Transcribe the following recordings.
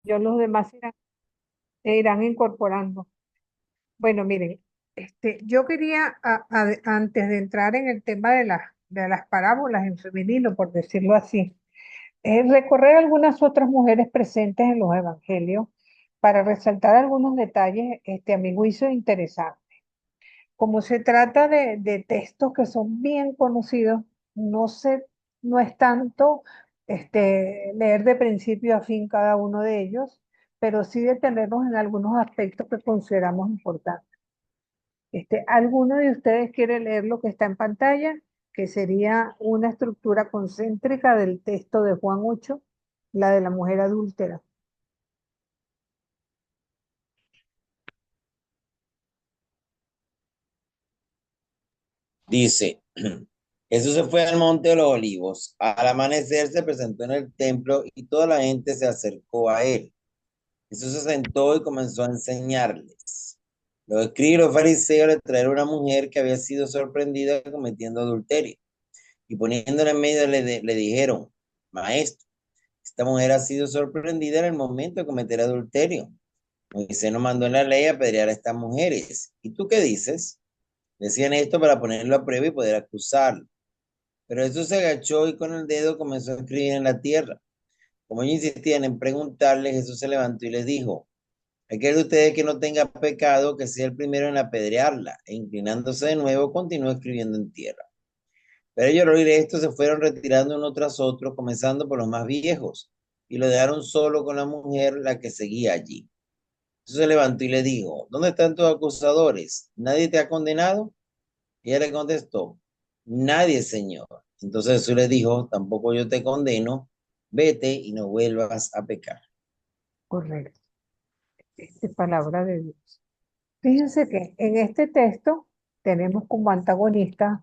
Yo los demás se irán incorporando. Bueno, miren, yo quería, antes de entrar en el tema de las parábolas en femenino, por decirlo así, recorrer algunas otras mujeres presentes en los evangelios para resaltar algunos detalles, a mi juicio, interesantes. Como se trata de textos que son bien conocidos, no se, no es tanto leer de principio a fin cada uno de ellos, pero sí detenernos en algunos aspectos que consideramos importantes. ¿Alguno de ustedes quiere leer lo que está en pantalla? Que sería una estructura concéntrica del texto de Juan 8, la de la mujer adúltera. Dice, Jesús se fue al monte de los olivos. Al amanecer se presentó en el templo y toda la gente se acercó a él. Jesús se sentó y comenzó a enseñarles. Los escribas y los fariseos le trajeron una mujer que había sido sorprendida cometiendo adulterio. Y poniéndola en medio le dijeron, Maestro, esta mujer ha sido sorprendida en el momento de cometer adulterio. Moisés nos mandó en la ley a apedrear a estas mujeres. ¿Y tú qué dices? Decían esto para ponerlo a prueba y poder acusarlo. Pero Jesús se agachó y con el dedo comenzó a escribir en la tierra. Como ellos insistían en preguntarle, Jesús se levantó y les dijo, aquel de ustedes que no tenga pecado, que sea el primero en apedrearla. E inclinándose de nuevo, continuó escribiendo en tierra. Pero ellos al oír esto se fueron retirando uno tras otro, comenzando por los más viejos, y lo dejaron solo con la mujer, la que seguía allí. Jesús se levantó y le dijo, ¿dónde están tus acusadores? ¿Nadie te ha condenado? Y ella le contestó, nadie, Señor. Entonces Jesús le dijo, tampoco yo te condeno, vete y no vuelvas a pecar. Correcto. Palabra de Dios. Fíjense que en este texto tenemos como antagonistas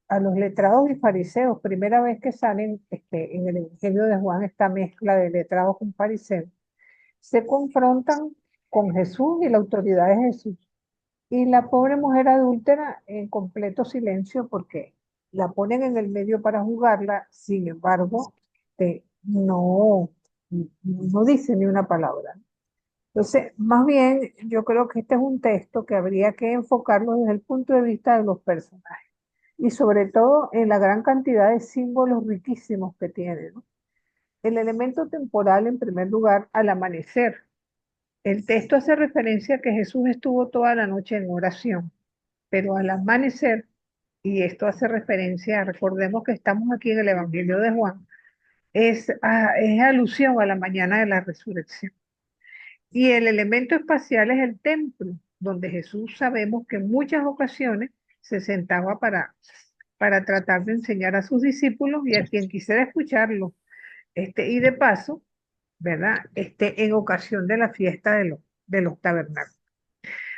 a los letrados y fariseos. Primera vez que salen en el Evangelio de Juan esta mezcla de letrados con fariseos. Se confrontan con Jesús y la autoridad de Jesús. Y la pobre mujer adúltera en completo silencio porque la ponen en el medio para juzgarla, sin embargo, no, no dice ni una palabra. Entonces, más bien, yo creo que este es un texto que habría que enfocarlo desde el punto de vista de los personajes y sobre todo en la gran cantidad de símbolos riquísimos que tiene, ¿no? El elemento temporal, en primer lugar, al amanecer. El texto hace referencia a que Jesús estuvo toda la noche en oración, pero al amanecer, y esto hace referencia, recordemos que estamos aquí en el Evangelio de Juan, es alusión a la mañana de la resurrección. Y el elemento espacial es el templo, donde Jesús sabemos que en muchas ocasiones se sentaba para tratar de enseñar a sus discípulos y a quien quisiera escucharlo. Y de paso, ¿verdad? En ocasión de la fiesta de los tabernáculos.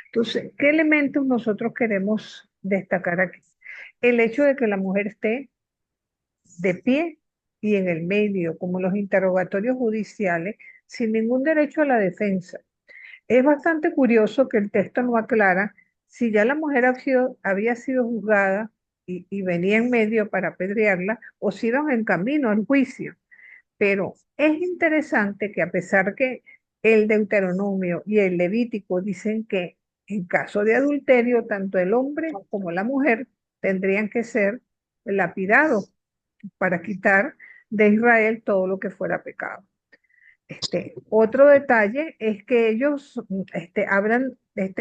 Entonces, ¿qué elementos nosotros queremos destacar aquí? El hecho de que la mujer esté de pie y en el medio, como los interrogatorios judiciales, sin ningún derecho a la defensa. Es bastante curioso que el texto no aclara si ya la mujer había sido juzgada y venía en medio para apedrearla o si iban en camino al juicio. Pero es interesante que a pesar que el Deuteronomio y el Levítico dicen que en caso de adulterio, tanto el hombre como la mujer tendrían que ser lapidados para quitar de Israel todo lo que fuera pecado. Otro detalle es que ellos hablan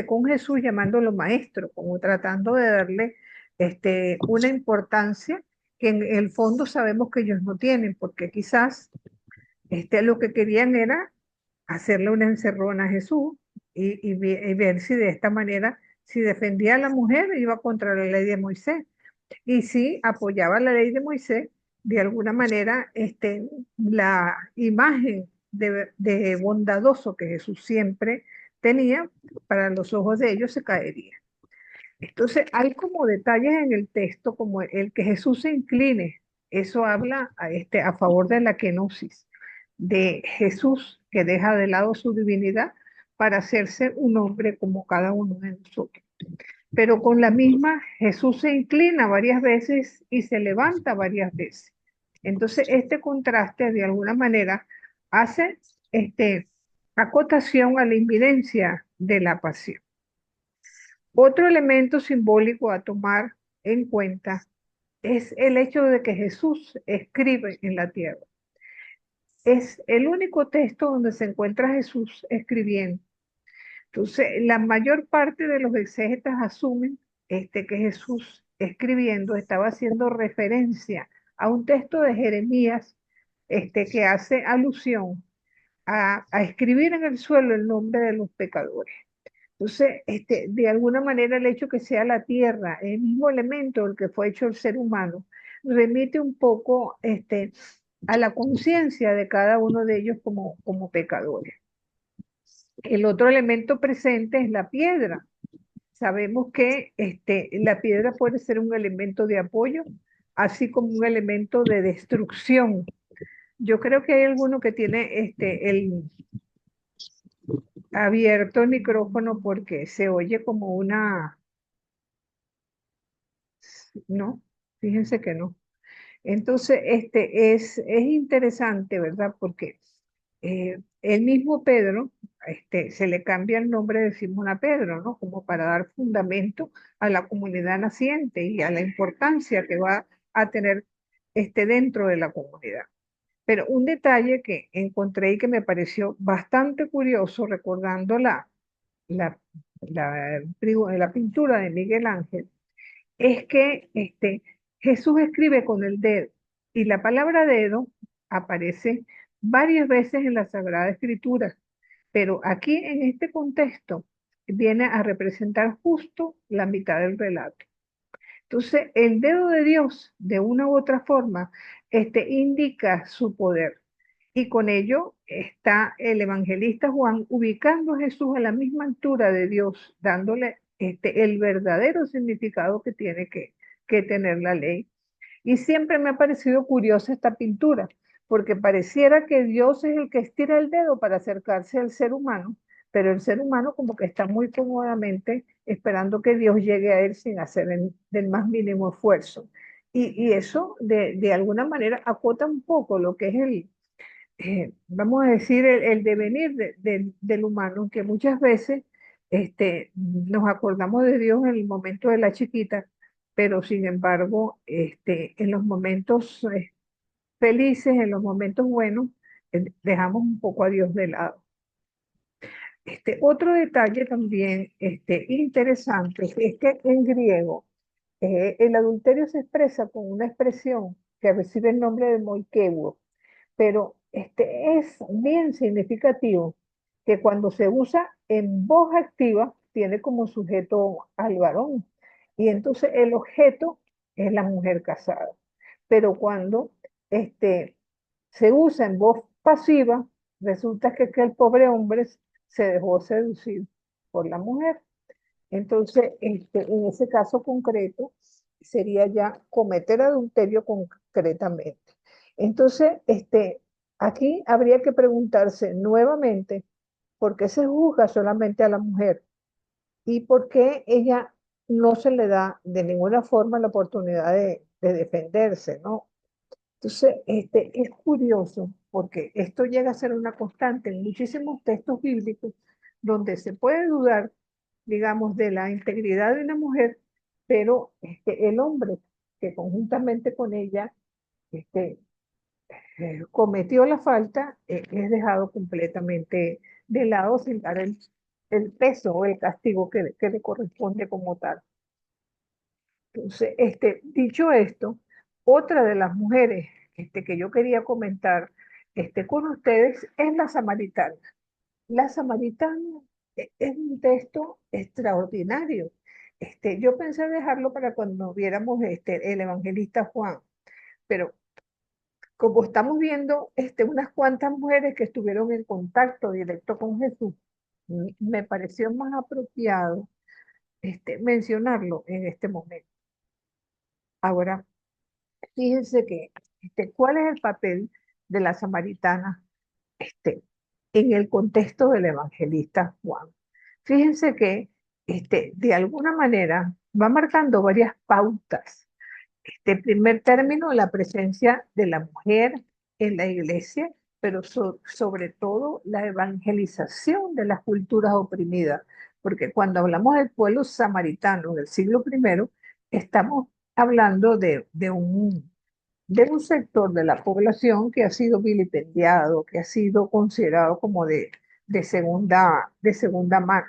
con Jesús llamándolo maestro, como tratando de darle una importancia que en el fondo sabemos que ellos no tienen, porque quizás lo que querían era hacerle una encerrona a Jesús y ver si de esta manera, si defendía a la mujer, iba contra la ley de Moisés. Y si apoyaba la ley de Moisés, de alguna manera, la imagen de bondadoso que Jesús siempre tenía, para los ojos de ellos se caería. Entonces, hay como detalles en el texto, como el que Jesús se incline. Eso habla a favor de la kenosis, de Jesús que deja de lado su divinidad para hacerse un hombre como cada uno de nosotros. Pero con la misma, Jesús se inclina varias veces y se levanta varias veces. Entonces, este contraste de alguna manera hace este, acotación a la inminencia de la pasión. Otro elemento simbólico a tomar en cuenta es el hecho de que Jesús escribe en la tierra. Es el único texto donde se encuentra Jesús escribiendo. Entonces, la mayor parte de los exégetas asumen que Jesús escribiendo estaba haciendo referencia a un texto de Jeremías que hace alusión a escribir en el suelo el nombre de los pecadores. Entonces, de alguna manera el hecho que sea la tierra, el mismo elemento del que fue hecho el ser humano, remite un poco a la conciencia de cada uno de ellos como pecadores. El otro elemento presente es la piedra. Sabemos que la piedra puede ser un elemento de apoyo, así como un elemento de destrucción. Yo creo que hay alguno que tiene abierto el micrófono porque se oye como una... No, fíjense que no. Entonces, es interesante, ¿verdad? Porque el mismo Pedro, se le cambia el nombre de Simón a Pedro, ¿no? Como para dar fundamento a la comunidad naciente y a la importancia que va a tener dentro de la comunidad. Pero un detalle que encontré y que me pareció bastante curioso, recordando la, la pintura de Miguel Ángel, es que Jesús escribe con el dedo y la palabra dedo aparece varias veces en la Sagrada Escritura, pero aquí en este contexto viene a representar justo la mitad del relato. Entonces, el dedo de Dios, de una u otra forma, indica su poder. Y con ello está el evangelista Juan ubicando a Jesús a la misma altura de Dios, dándole el verdadero significado que tiene que tener la ley. Y siempre me ha parecido curiosa esta pintura, porque pareciera que Dios es el que estira el dedo para acercarse al ser humano, pero el ser humano como que está muy cómodamente esperando que Dios llegue a él sin hacer del más mínimo esfuerzo. Y eso de alguna manera acota un poco lo que es vamos a decir, el devenir del humano, que muchas veces nos acordamos de Dios en el momento de la chiquita, pero sin embargo, en los momentos felices, en los momentos buenos, dejamos un poco a Dios de lado. Otro detalle también interesante es que en griego el adulterio se expresa con una expresión que recibe el nombre de moikeuo, pero es bien significativo que cuando se usa en voz activa tiene como sujeto al varón y entonces el objeto es la mujer casada. Pero cuando se usa en voz pasiva, resulta que el pobre hombre se dejó seducir por la mujer. Entonces, en ese caso concreto, sería ya cometer adulterio concretamente. Entonces, aquí habría que preguntarse nuevamente por qué se juzga solamente a la mujer y por qué ella no se le da de ninguna forma la oportunidad de defenderse, ¿no? Entonces, es curioso porque esto llega a ser una constante en muchísimos textos bíblicos donde se puede dudar, digamos, de la integridad de una mujer, pero el hombre que conjuntamente con ella este, cometió la falta es dejado completamente de lado sin dar el peso o el castigo que le corresponde como tal. Entonces, dicho esto, otra de las mujeres que yo quería comentar con ustedes es la samaritana. La samaritana es un texto extraordinario. Yo pensé dejarlo para cuando viéramos el evangelista Juan, pero como estamos viendo unas cuantas mujeres que estuvieron en contacto directo con Jesús, me pareció más apropiado mencionarlo en este momento. Ahora, fíjense que, ¿cuál es el papel de la samaritana en el contexto del evangelista Juan? Fíjense que de alguna manera va marcando varias pautas. En primer término, la presencia de la mujer en la iglesia pero sobre todo la evangelización de las culturas oprimidas, porque cuando hablamos del pueblo samaritano del siglo primero, estamos hablando de un sector de la población que ha sido vilipendiado, que ha sido considerado como de segunda mano.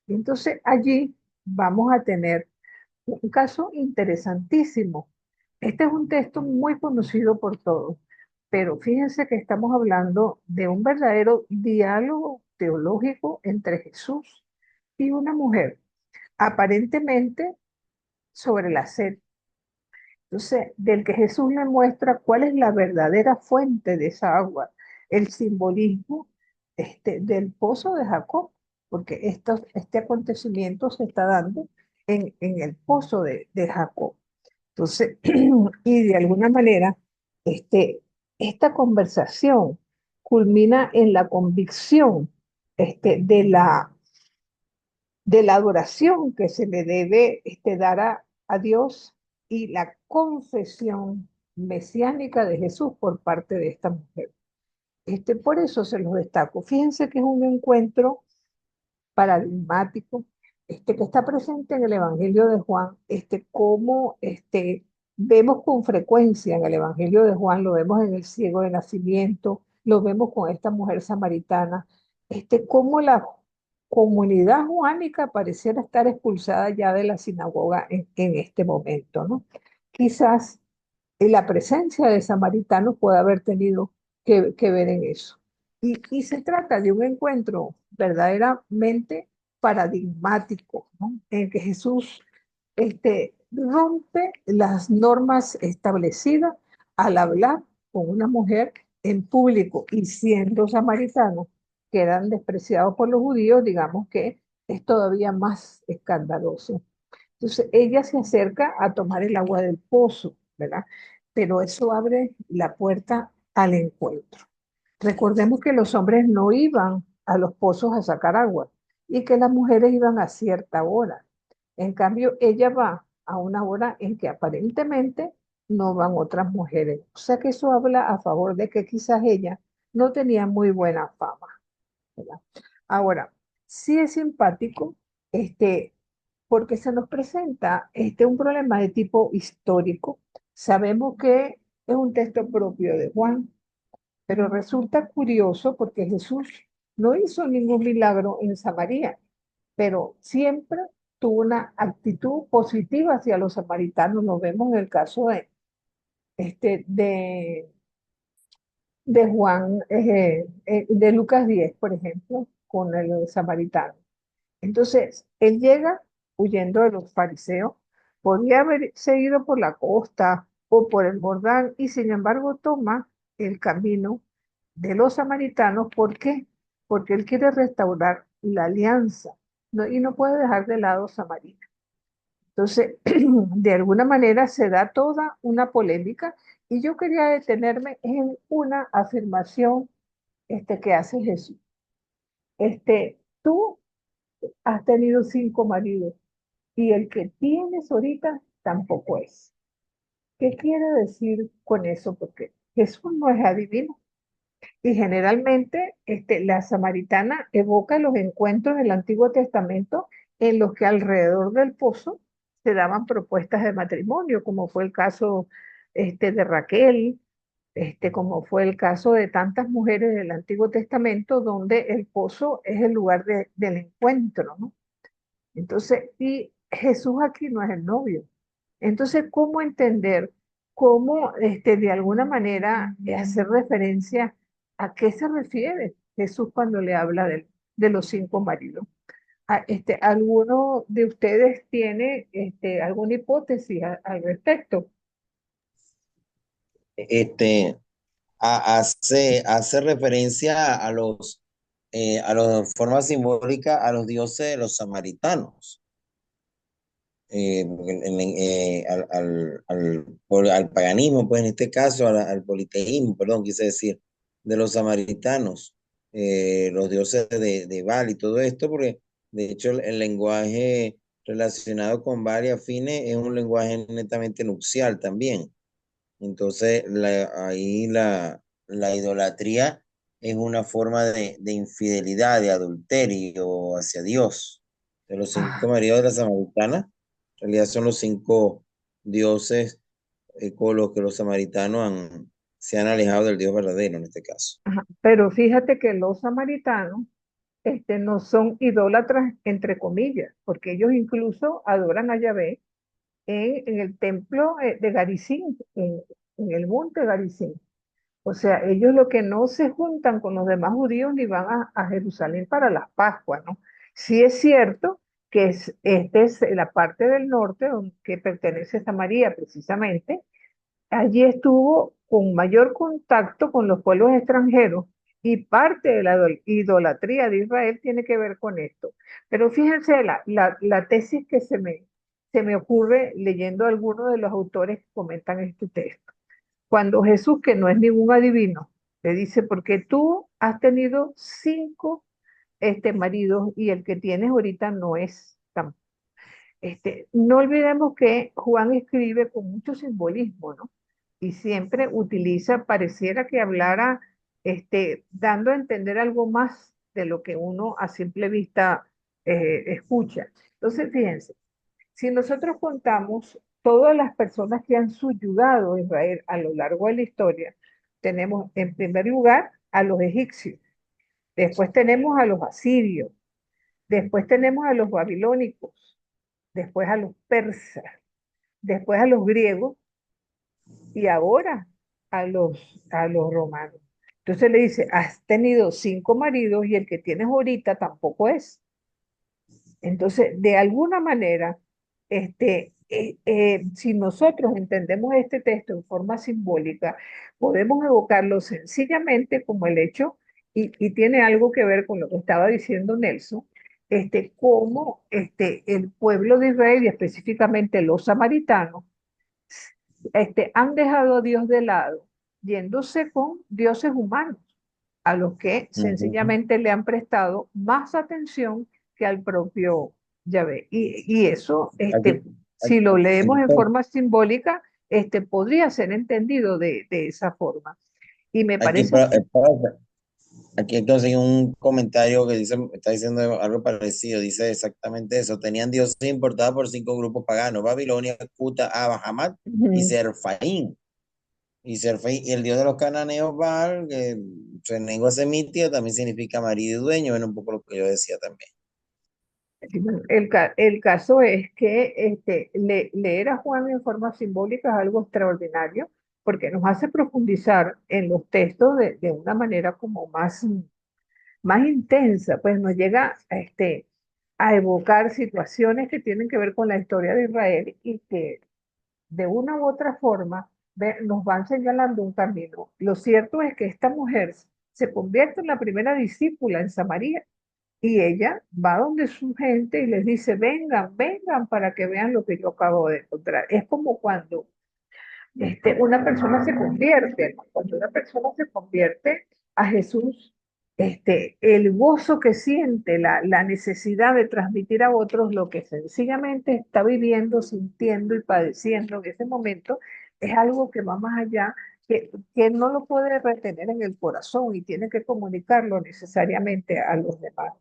Y entonces allí vamos a tener un caso interesantísimo. Este es un texto muy conocido por todos, pero fíjense que estamos hablando de un verdadero diálogo teológico entre Jesús y una mujer, aparentemente sobre la sed. Entonces, del que Jesús le muestra cuál es la verdadera fuente de esa agua, el simbolismo del pozo de Jacob, porque este acontecimiento se está dando en el pozo de Jacob. Entonces, y de alguna manera, esta conversación culmina en la convicción de la adoración que se le debe dar a Dios y la confesión mesiánica de Jesús por parte de esta mujer. Por eso se los destaco. Fíjense que es un encuentro paradigmático, que está presente en el Evangelio de Juan, cómo vemos con frecuencia en el Evangelio de Juan, lo vemos en el ciego de nacimiento, lo vemos con esta mujer samaritana, cómo la comunidad juánica pareciera estar expulsada ya de la sinagoga en este momento, ¿no? Quizás la presencia de samaritanos puede haber tenido que ver en eso. Y se trata de un encuentro verdaderamente paradigmático, ¿no? En que Jesús rompe las normas establecidas al hablar con una mujer en público y siendo samaritano, que eran despreciados por los judíos, digamos que es todavía más escandaloso. Entonces ella se acerca a tomar el agua del pozo, ¿verdad? Pero eso abre la puerta al encuentro. Recordemos que los hombres no iban a los pozos a sacar agua y que las mujeres iban a cierta hora. En cambio, ella va a una hora en que aparentemente no van otras mujeres. O sea que eso habla a favor de que quizás ella no tenía muy buena fama, ¿verdad? Ahora, sí es simpático, porque se nos presenta un problema de tipo histórico. Sabemos que es un texto propio de Juan, pero resulta curioso porque Jesús no hizo ningún milagro en Samaria, pero siempre tuvo una actitud positiva hacia los samaritanos. Lo vemos en el caso este, de, de Juan, de Lucas 10, por ejemplo, con el samaritano. Entonces, él llega huyendo de los fariseos, podía haber seguido por la costa o por el Jordán y sin embargo toma el camino de los samaritanos. ¿Por qué? Porque él quiere restaurar la alianza, ¿no? Y no puede dejar de lado Samaria. Entonces, de alguna manera se da toda una polémica y yo quería detenerme en una afirmación que hace Jesús. Tú has tenido 5 maridos y el que tienes ahorita tampoco es. ¿Qué quiere decir con eso? Porque Jesús no es adivino. Y generalmente la samaritana evoca los encuentros del Antiguo Testamento en los que alrededor del pozo se daban propuestas de matrimonio, como fue el caso de Raquel, como fue el caso de tantas mujeres del Antiguo Testamento, donde el pozo es el lugar del encuentro, ¿no? Entonces, y Jesús aquí no es el novio. Entonces, ¿cómo entender, cómo de alguna manera hacer referencia a qué se refiere Jesús cuando le habla de los 5 maridos? ¿Alguno de ustedes tiene alguna hipótesis al respecto? Este, hace referencia a los forma simbólica a los dioses de los samaritanos, al paganismo, pues en este caso, al politeísmo, perdón, quise decir, de los samaritanos, los dioses de Baal y todo esto, porque de hecho el lenguaje relacionado con Baal y afines es un lenguaje netamente nupcial también. Entonces, ahí la idolatría es una forma de infidelidad, de adulterio hacia Dios. De los cinco Ah, maridos de la samaritana, en realidad son los cinco dioses con los que los samaritanos se han alejado del Dios verdadero en este caso. ajá. Pero fíjate que los samaritanos no son idólatras, entre comillas, porque ellos incluso adoran a Yahvé en el templo de Garizim, en el monte Garizim. O sea, ellos lo que no se juntan con los demás judíos ni van a Jerusalén para las Pascuas, ¿no? Sí es cierto que esta es la parte del norte que pertenece a Samaria precisamente. Allí estuvo con mayor contacto con los pueblos extranjeros y parte de la idolatría de Israel tiene que ver con esto. Pero fíjense la tesis que se me ocurre leyendo algunos de los autores que comentan este texto. Cuando Jesús, que no es ningún adivino, le dice, porque tú has tenido cinco maridos y el que tienes ahorita no es tan... no olvidemos que Juan escribe con mucho simbolismo, ¿no? Y siempre utiliza, pareciera que hablara, dando a entender algo más de lo que uno a simple vista escucha. Entonces, fíjense, si nosotros contamos todas las personas que han subyugado a Israel a lo largo de la historia, tenemos en primer lugar a los egipcios, después tenemos a los asirios, después tenemos a los babilónicos, después a los persas, después a los griegos y ahora a los romanos. Entonces le dice, has tenido cinco maridos y el que tienes ahorita tampoco es. Entonces, de alguna manera, si nosotros entendemos este texto en forma simbólica, podemos evocarlo sencillamente como el hecho, y tiene algo que ver con lo que estaba diciendo Nelson, cómo el pueblo de Israel y específicamente los samaritanos han dejado a Dios de lado, yéndose con dioses humanos, a los que Ujú. sencillamente le han prestado más atención que al propio Yahvé. Y eso, Aquí, si lo leemos aquí, en forma simbólica, podría ser entendido de esa forma. Y me aquí, parece, aquí conseguí un comentario que dice, está diciendo algo parecido, dice exactamente eso. Tenían dioses importados por cinco grupos paganos: Babilonia, Cuta, Abba, Hamad y ujú, Serfaín. Y el dios de los cananeos, Baal, que en lengua semitia también significa marido y dueño, era un poco lo que yo decía también. el caso es que leer a Juan en forma simbólica es algo extraordinario porque nos hace profundizar en los textos de una manera como más intensa, pues nos llega a evocar situaciones que tienen que ver con la historia de Israel y que de una u otra forma nos van señalando un camino. Lo cierto es que esta mujer se convierte en la primera discípula en Samaria y ella va donde su gente y les dice, vengan, vengan para que vean lo que yo acabo de encontrar. Es como cuando una persona se convierte, ¿no? Cuando una persona se convierte a Jesús, el gozo que siente, la necesidad de transmitir a otros lo que sencillamente está viviendo, sintiendo y padeciendo en ese momento, es algo que va más allá, que no lo puede retener en el corazón y tiene que comunicarlo necesariamente a los demás.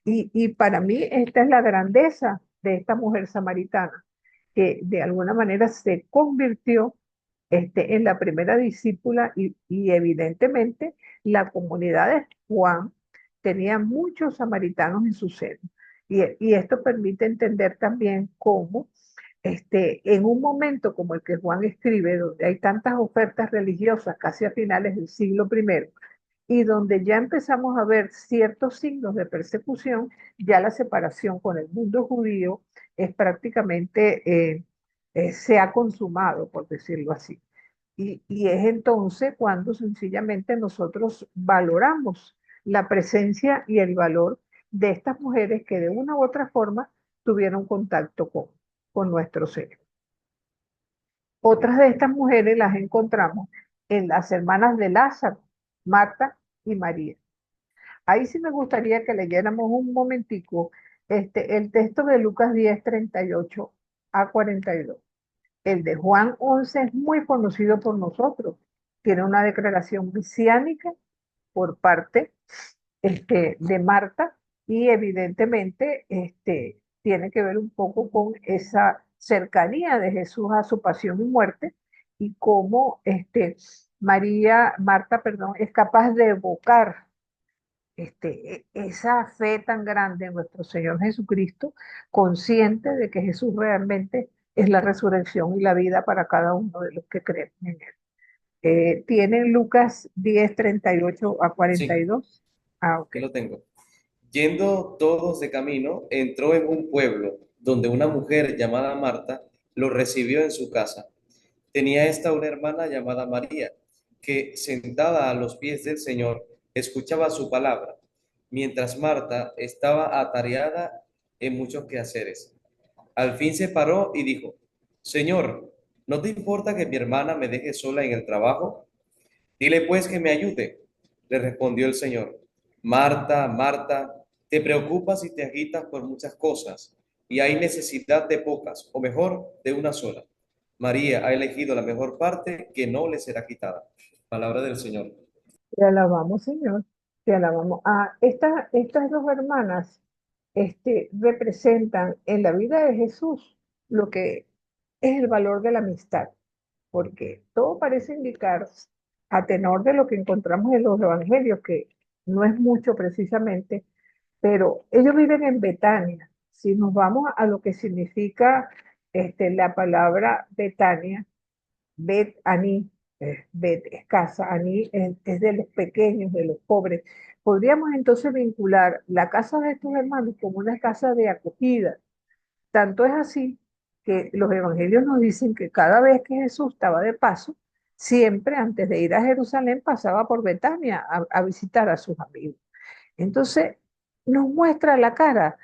Y para mí esta es la grandeza de esta mujer samaritana, que de alguna manera se convirtió en la primera discípula y evidentemente la comunidad de Juan tenía muchos samaritanos en su seno. Y esto permite entender también cómo en un momento como el que Juan escribe, donde hay tantas ofertas religiosas casi a finales del siglo primero, y donde ya empezamos a ver ciertos signos de persecución, ya la separación con el mundo judío es prácticamente, se ha consumado, por decirlo así. Y es entonces cuando sencillamente nosotros valoramos la presencia y el valor de estas mujeres que de una u otra forma tuvieron contacto con nuestro ser. Otras de estas mujeres las encontramos en las hermanas de Lázaro, Marta y María. Ahí sí me gustaría que leyéramos un momentico el texto de Lucas 10:38 a 42. El de Juan 11 es muy conocido por nosotros. Tiene una declaración mesiánica por parte de Marta y evidentemente tiene que ver un poco con esa cercanía de Jesús a su pasión y muerte y cómo Marta, perdón, es capaz de evocar esa fe tan grande en nuestro Señor Jesucristo, consciente de que Jesús realmente es la resurrección y la vida para cada uno de los que creen en Él. ¿Tienen Lucas 10:38 a 42? Sí, Ah, ok. aquí lo tengo. Yendo todos de camino, entró en un pueblo donde una mujer llamada Marta lo recibió en su casa. Tenía esta una hermana llamada María, que sentada a los pies del Señor, escuchaba su palabra, mientras Marta estaba atareada en muchos quehaceres. Al fin se paró y dijo, Señor, ¿no te importa que mi hermana me deje sola en el trabajo? Dile pues que me ayude. Le respondió el Señor. Marta, Marta, te preocupas y te agitas por muchas cosas, y hay necesidad de pocas, o mejor, de una sola. María ha elegido la mejor parte que no le será quitada. Palabra del Señor. Te alabamos, Señor. Te alabamos. Estas dos hermanas representan en la vida de Jesús lo que es el valor de la amistad, porque todo parece indicar, a tenor de lo que encontramos en los evangelios, que no es mucho precisamente, pero ellos viven en Betania. Si nos vamos a lo que significa la palabra Betania, Bet Aní, Bet es casa, Aní es de los pequeños, de los pobres. Podríamos entonces vincular la casa de estos hermanos como una casa de acogida. Tanto es así que los evangelios nos dicen que cada vez que Jesús estaba de paso, siempre antes de ir a Jerusalén pasaba por Betania a visitar a sus amigos. Entonces, nos muestra la cara,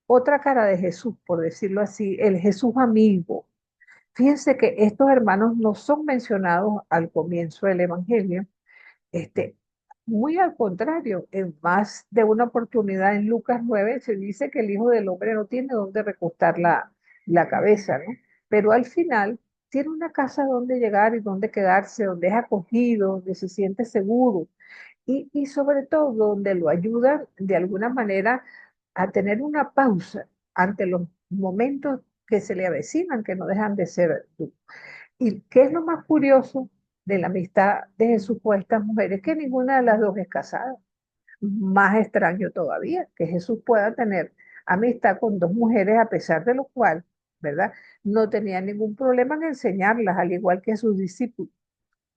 otra cara de Jesús, por decirlo así, el Jesús amigo. Fíjense que estos hermanos no son mencionados al comienzo del Evangelio, este, muy al contrario, en más de una oportunidad en Lucas 9 se dice que el Hijo del Hombre no tiene dónde recostar la cabeza, ¿no? Pero al final tiene una casa donde llegar y donde quedarse, donde es acogido, donde se siente seguro y sobre todo donde lo ayudan de alguna manera a tener una pausa ante los momentos que se le avecinan, que no dejan de ser duros. ¿Y qué es lo más curioso de la amistad de Jesús con estas mujeres? Que ninguna de las dos es casada. Más extraño todavía, que Jesús pueda tener amistad con dos mujeres, a pesar de lo cual, ¿verdad? No tenía ningún problema en enseñarlas, al igual que sus discípulos.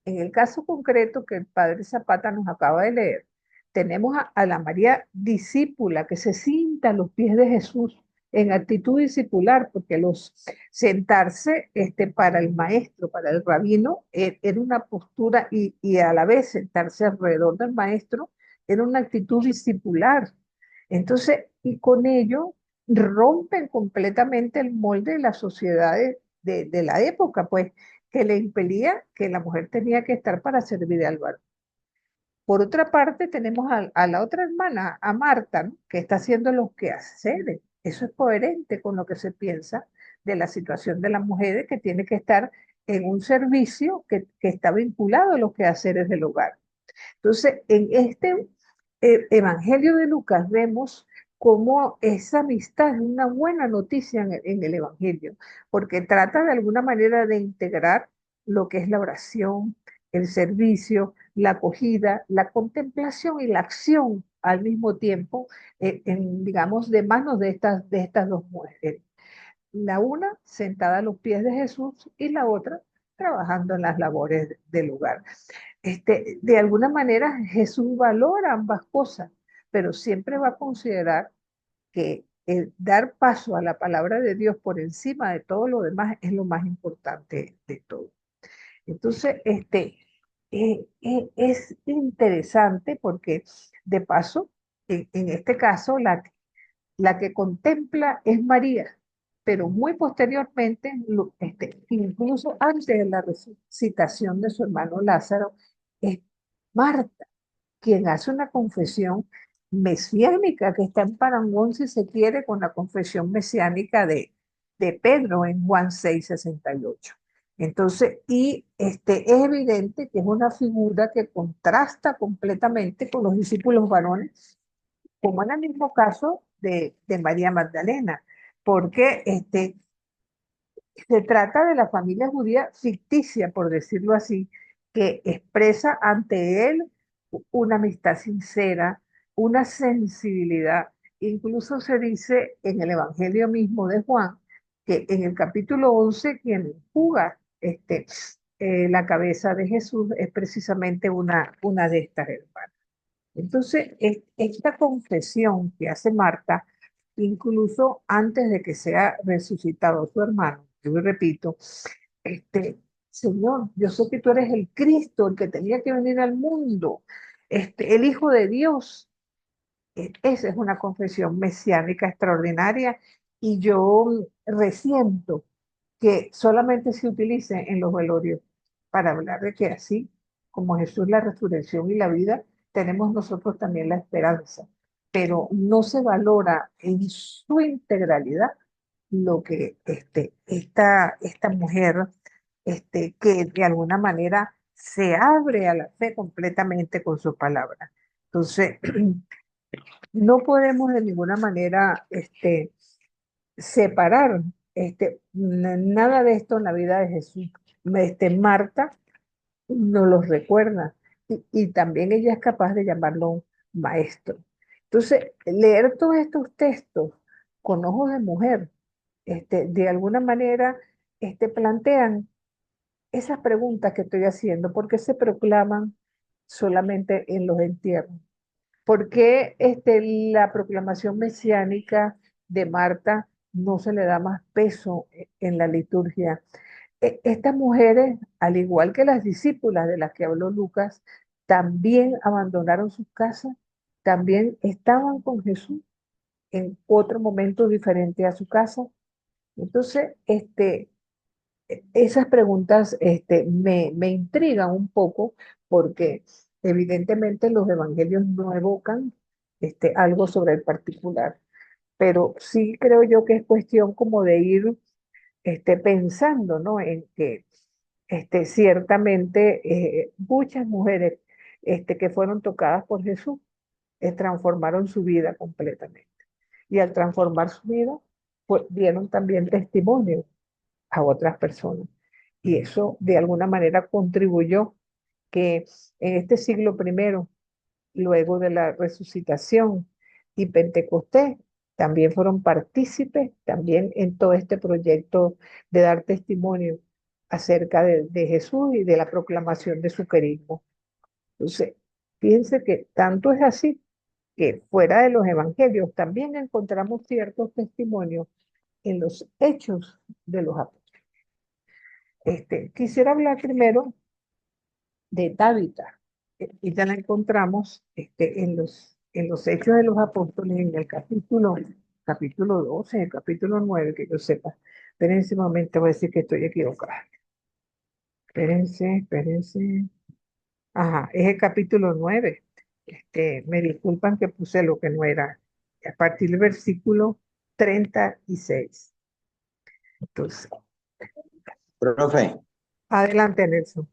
En el caso concreto que el padre Zapata nos acaba de leer, tenemos a la María discípula que se sienta a los pies de Jesús en actitud discipular, porque los sentarse para el maestro, para el rabino, era una postura y a la vez sentarse alrededor del maestro era una actitud discipular. Entonces, y con ello rompen completamente el molde de la sociedad de la época, pues que le impelía que la mujer tenía que estar para servir al varón. Por otra parte, tenemos a la otra hermana, a Marta, ¿no? Que está haciendo los quehaceres. Eso es coherente con lo que se piensa de la situación de las mujeres, que tiene que estar en un servicio que está vinculado a los quehaceres del hogar. Entonces, en este Evangelio de Lucas vemos cómo esa amistad es una buena noticia en el Evangelio, porque trata de alguna manera de integrar lo que es la oración, el servicio, la acogida, la contemplación y la acción al mismo tiempo, digamos, de manos de estas dos mujeres. La una sentada a los pies de Jesús y la otra trabajando en las labores del lugar. De alguna manera Jesús valora ambas cosas, pero siempre va a considerar que el dar paso a la palabra de Dios por encima de todo lo demás es lo más importante de todo. Entonces, es interesante porque de paso, en este caso, la que contempla es María, pero muy posteriormente, incluso antes de la resucitación de su hermano Lázaro, es Marta quien hace una confesión mesiánica que está en parangón, si se quiere, con la confesión mesiánica de Pedro en Juan 6:68. Entonces, es evidente que es una figura que contrasta completamente con los discípulos varones, como en el mismo caso de María Magdalena, porque se trata de la familia judía ficticia, por decirlo así, que expresa ante él una amistad sincera, una sensibilidad. Incluso se dice en el Evangelio mismo de Juan que en el capítulo 11 quien juga la cabeza de Jesús es precisamente una de estas hermanas. Entonces, esta confesión que hace Marta, incluso antes de que sea resucitado su hermano, yo repito, este, Señor, yo sé que tú eres el Cristo, el que tenía que venir al mundo, el Hijo de Dios. Esa es una confesión mesiánica extraordinaria y yo resiento que solamente se utilice en los velorios para hablar de que así como Jesús la resurrección y la vida, tenemos nosotros también la esperanza, pero no se valora en su integralidad lo que esta mujer, que de alguna manera se abre a la fe completamente con sus palabras. Entonces, no podemos de ninguna manera separar nada de esto en la vida de Jesús. Marta nos los recuerda y también ella es capaz de llamarlo maestro. Entonces, leer todos estos textos con ojos de mujer, de alguna manera, plantean esas preguntas que estoy haciendo. ¿Por qué se proclaman solamente en los entierros? ¿Por qué la proclamación mesiánica de Marta no se le da más peso en la liturgia? Estas mujeres, al igual que las discípulas de las que habló Lucas, también abandonaron sus casas, también estaban con Jesús en otro momento diferente a su casa. Entonces, esas preguntas me intrigan un poco porque evidentemente los evangelios no evocan algo sobre el particular, pero sí creo yo que es cuestión como de ir pensando, ¿no? En que ciertamente muchas mujeres que fueron tocadas por Jesús transformaron su vida completamente. Y al transformar su vida, pues, dieron también testimonio a otras personas. Y eso de alguna manera contribuyó que en este siglo primero, luego de la resucitación y Pentecostés, también fueron partícipes también en todo este proyecto de dar testimonio acerca de Jesús y de la proclamación de su querismo. Entonces, fíjense que tanto es así que fuera de los evangelios también encontramos ciertos testimonios en los hechos de los apóstoles. Quisiera hablar primero de Tabita, y ya la encontramos en los Hechos de los Apóstoles, en el capítulo 12, el capítulo 9 que yo sepa. Espérense un momento, voy a decir que estoy equivocada. Espérense. Ajá, es el capítulo 9. Me disculpan que puse lo que no era. A partir del versículo 36. Entonces, Profe, adelante, Nelson.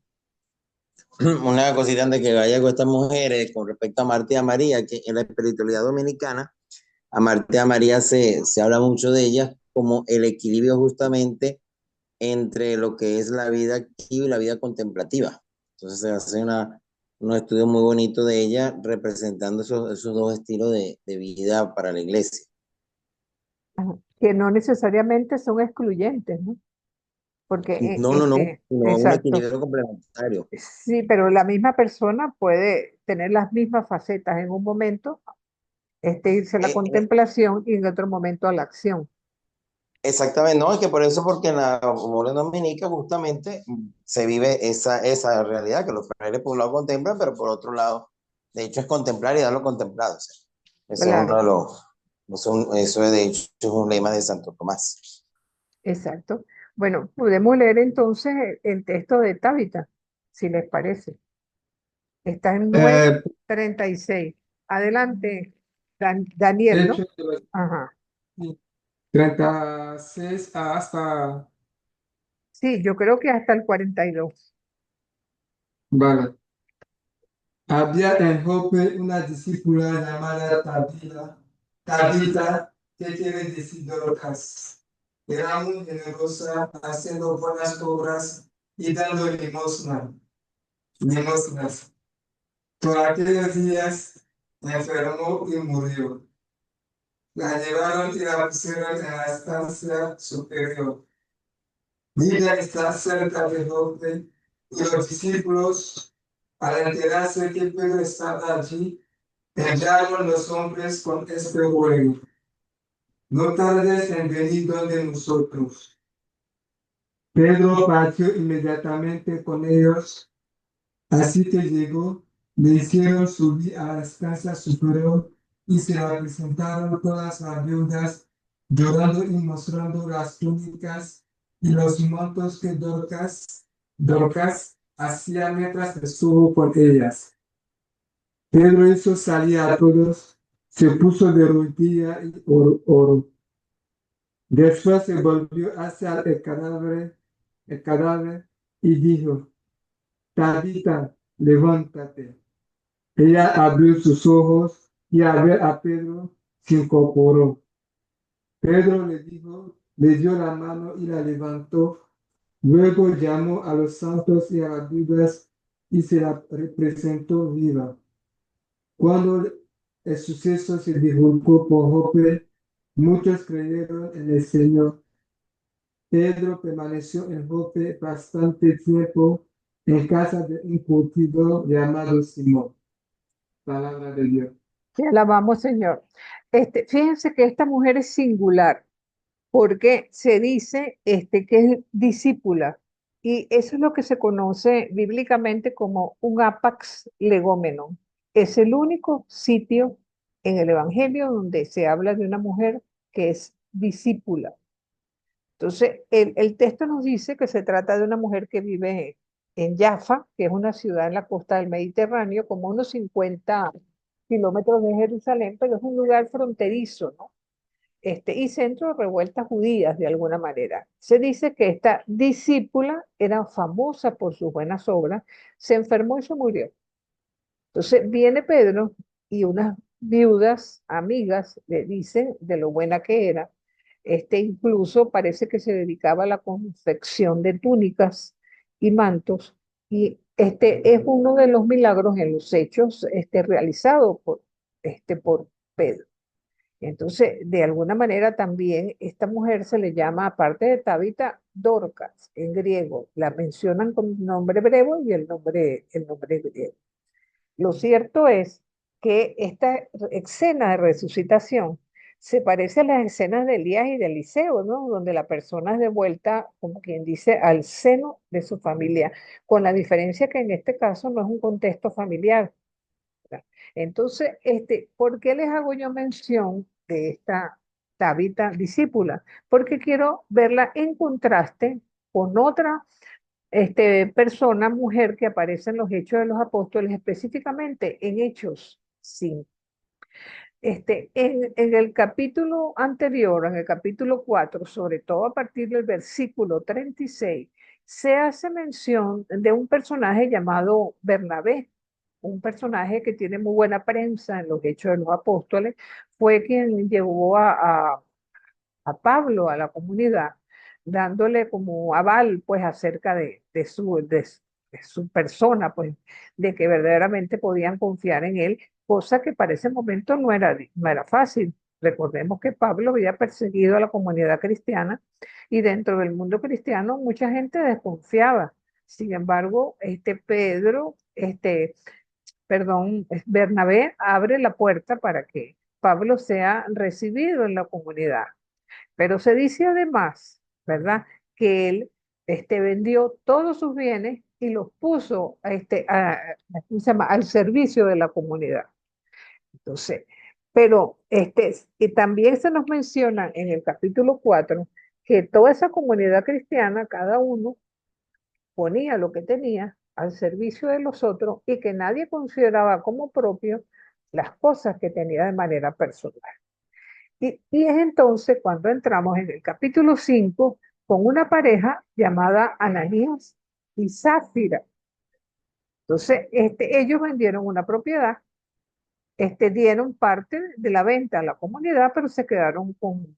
una cosita antes que vaya con estas mujeres con respecto a Marta y a María, que en la espiritualidad dominicana, a Marta y a María se habla mucho de ellas como el equilibrio justamente entre lo que es la vida activa y la vida contemplativa. Entonces se hace un estudio muy bonito de ella representando esos dos estilos de vida para la iglesia. Ajá, que no necesariamente son excluyentes, ¿no? Porque, No, sino un exacto, equilibrio complementario. sí, pero la misma persona puede tener las mismas facetas en un momento, irse a la Eh, eh, contemplación y en otro momento a la acción. Exactamente, no, es que por eso, porque en la Orden Dominica justamente se vive esa realidad, que los frailes por un lado contemplan, pero por otro lado, de hecho es contemplar y dar lo contemplado. O sea, ese es uno Claro, de eso de hecho es un lema de Santo Tomás. exacto. Bueno, podemos leer entonces el texto de Tabita, si les parece. Está en nueve Eh, treinta y seis. Adelante, Daniel, ¿no? Hechos de los Ajá. 36 hasta Sí, yo creo que hasta el 42. Vale. Había en Jope una discípula llamada Tabita, que quiere decir Dorcas. Era muy generosa, haciendo buenas obras y dando limosnas. Por aquellos días enfermó y murió. La llevaron y la pusieron en la estancia superior. Lida está cerca de Jope y los discípulos, al enterarse que Pedro estaba allí, enviaron los hombres con este ruego: no tardes en venir donde nosotros. Pedro partió inmediatamente con ellos. Así que llegó, le hicieron subir a la estancia superior y se la presentaron todas las viudas, llorando y mostrando las túnicas y los mantos que Dorcas hacía mientras estuvo con ellas. Pedro hizo salir a todos, se puso de rodillas y oró. Después se volvió hacia el cadáver y dijo: Tabita, levántate. Ella abrió sus ojos y al ver a Pedro se incorporó. Pedro le dio la mano y la levantó. Luego llamó a los santos y a las viudas y se la representó viva. Cuando el suceso se divulgó por Jope, muchos creyeron en el Señor. Pedro permaneció en Jope bastante tiempo en casa de un curtidor llamado Simón. Palabra de Dios. Te alabamos, Señor. Fíjense que esta mujer es singular porque se dice que es discípula y eso es lo que se conoce bíblicamente como un apax legómeno. Es el único sitio en el Evangelio donde se habla de una mujer que es discípula. Entonces, el texto nos dice que se trata de una mujer que vive en Jaffa, que es una ciudad en la costa del Mediterráneo, como unos 50 kilómetros de Jerusalén, pero es un lugar fronterizo, ¿no? Y centro de revueltas judías de alguna manera. Se dice que esta discípula era famosa por sus buenas obras, se enfermó y se murió. Entonces viene Pedro y unas viudas amigas le dicen de lo buena que era. Incluso parece que se dedicaba a la confección de túnicas y mantos. Y este es uno de los milagros en los hechos realizados por Pedro. Entonces, de alguna manera también esta mujer se le llama, aparte de Tabita, Dorcas en griego. La mencionan con nombre breve y el nombre griego. Lo cierto es que esta escena de resucitación se parece a las escenas de Elías y de Eliseo, ¿no? Donde la persona es devuelta, como quien dice, al seno de su familia, con la diferencia que en este caso no es un contexto familiar. Entonces, ¿por qué les hago yo mención de esta Tabita discípula? Porque quiero verla en contraste con otra persona, mujer que aparece en los Hechos de los Apóstoles, específicamente en Hechos 5. En el capítulo anterior, en el capítulo 4, sobre todo a partir del versículo 36, se hace mención de un personaje llamado Bernabé, un personaje que tiene muy buena prensa en los Hechos de los Apóstoles, fue quien llevó a Pablo a la comunidad, dándole como aval, pues, acerca de su persona, pues, de que verdaderamente podían confiar en él, cosa que para ese momento no era fácil. Recordemos que Pablo había perseguido a la comunidad cristiana y dentro del mundo cristiano mucha gente desconfiaba. Sin embargo, Bernabé abre la puerta para que Pablo sea recibido en la comunidad. Pero se dice además, ¿verdad? Que él vendió todos sus bienes y los puso ¿cómo se llama? Al servicio de la comunidad. Entonces, pero y también se nos menciona en el capítulo 4 que toda esa comunidad cristiana, cada uno ponía lo que tenía al servicio de los otros y que nadie consideraba como propio las cosas que tenía de manera personal. Y es entonces cuando entramos en el capítulo 5, con una pareja llamada Ananías y Zafira. Entonces, ellos vendieron una propiedad, dieron parte de la venta a la comunidad, pero se quedaron con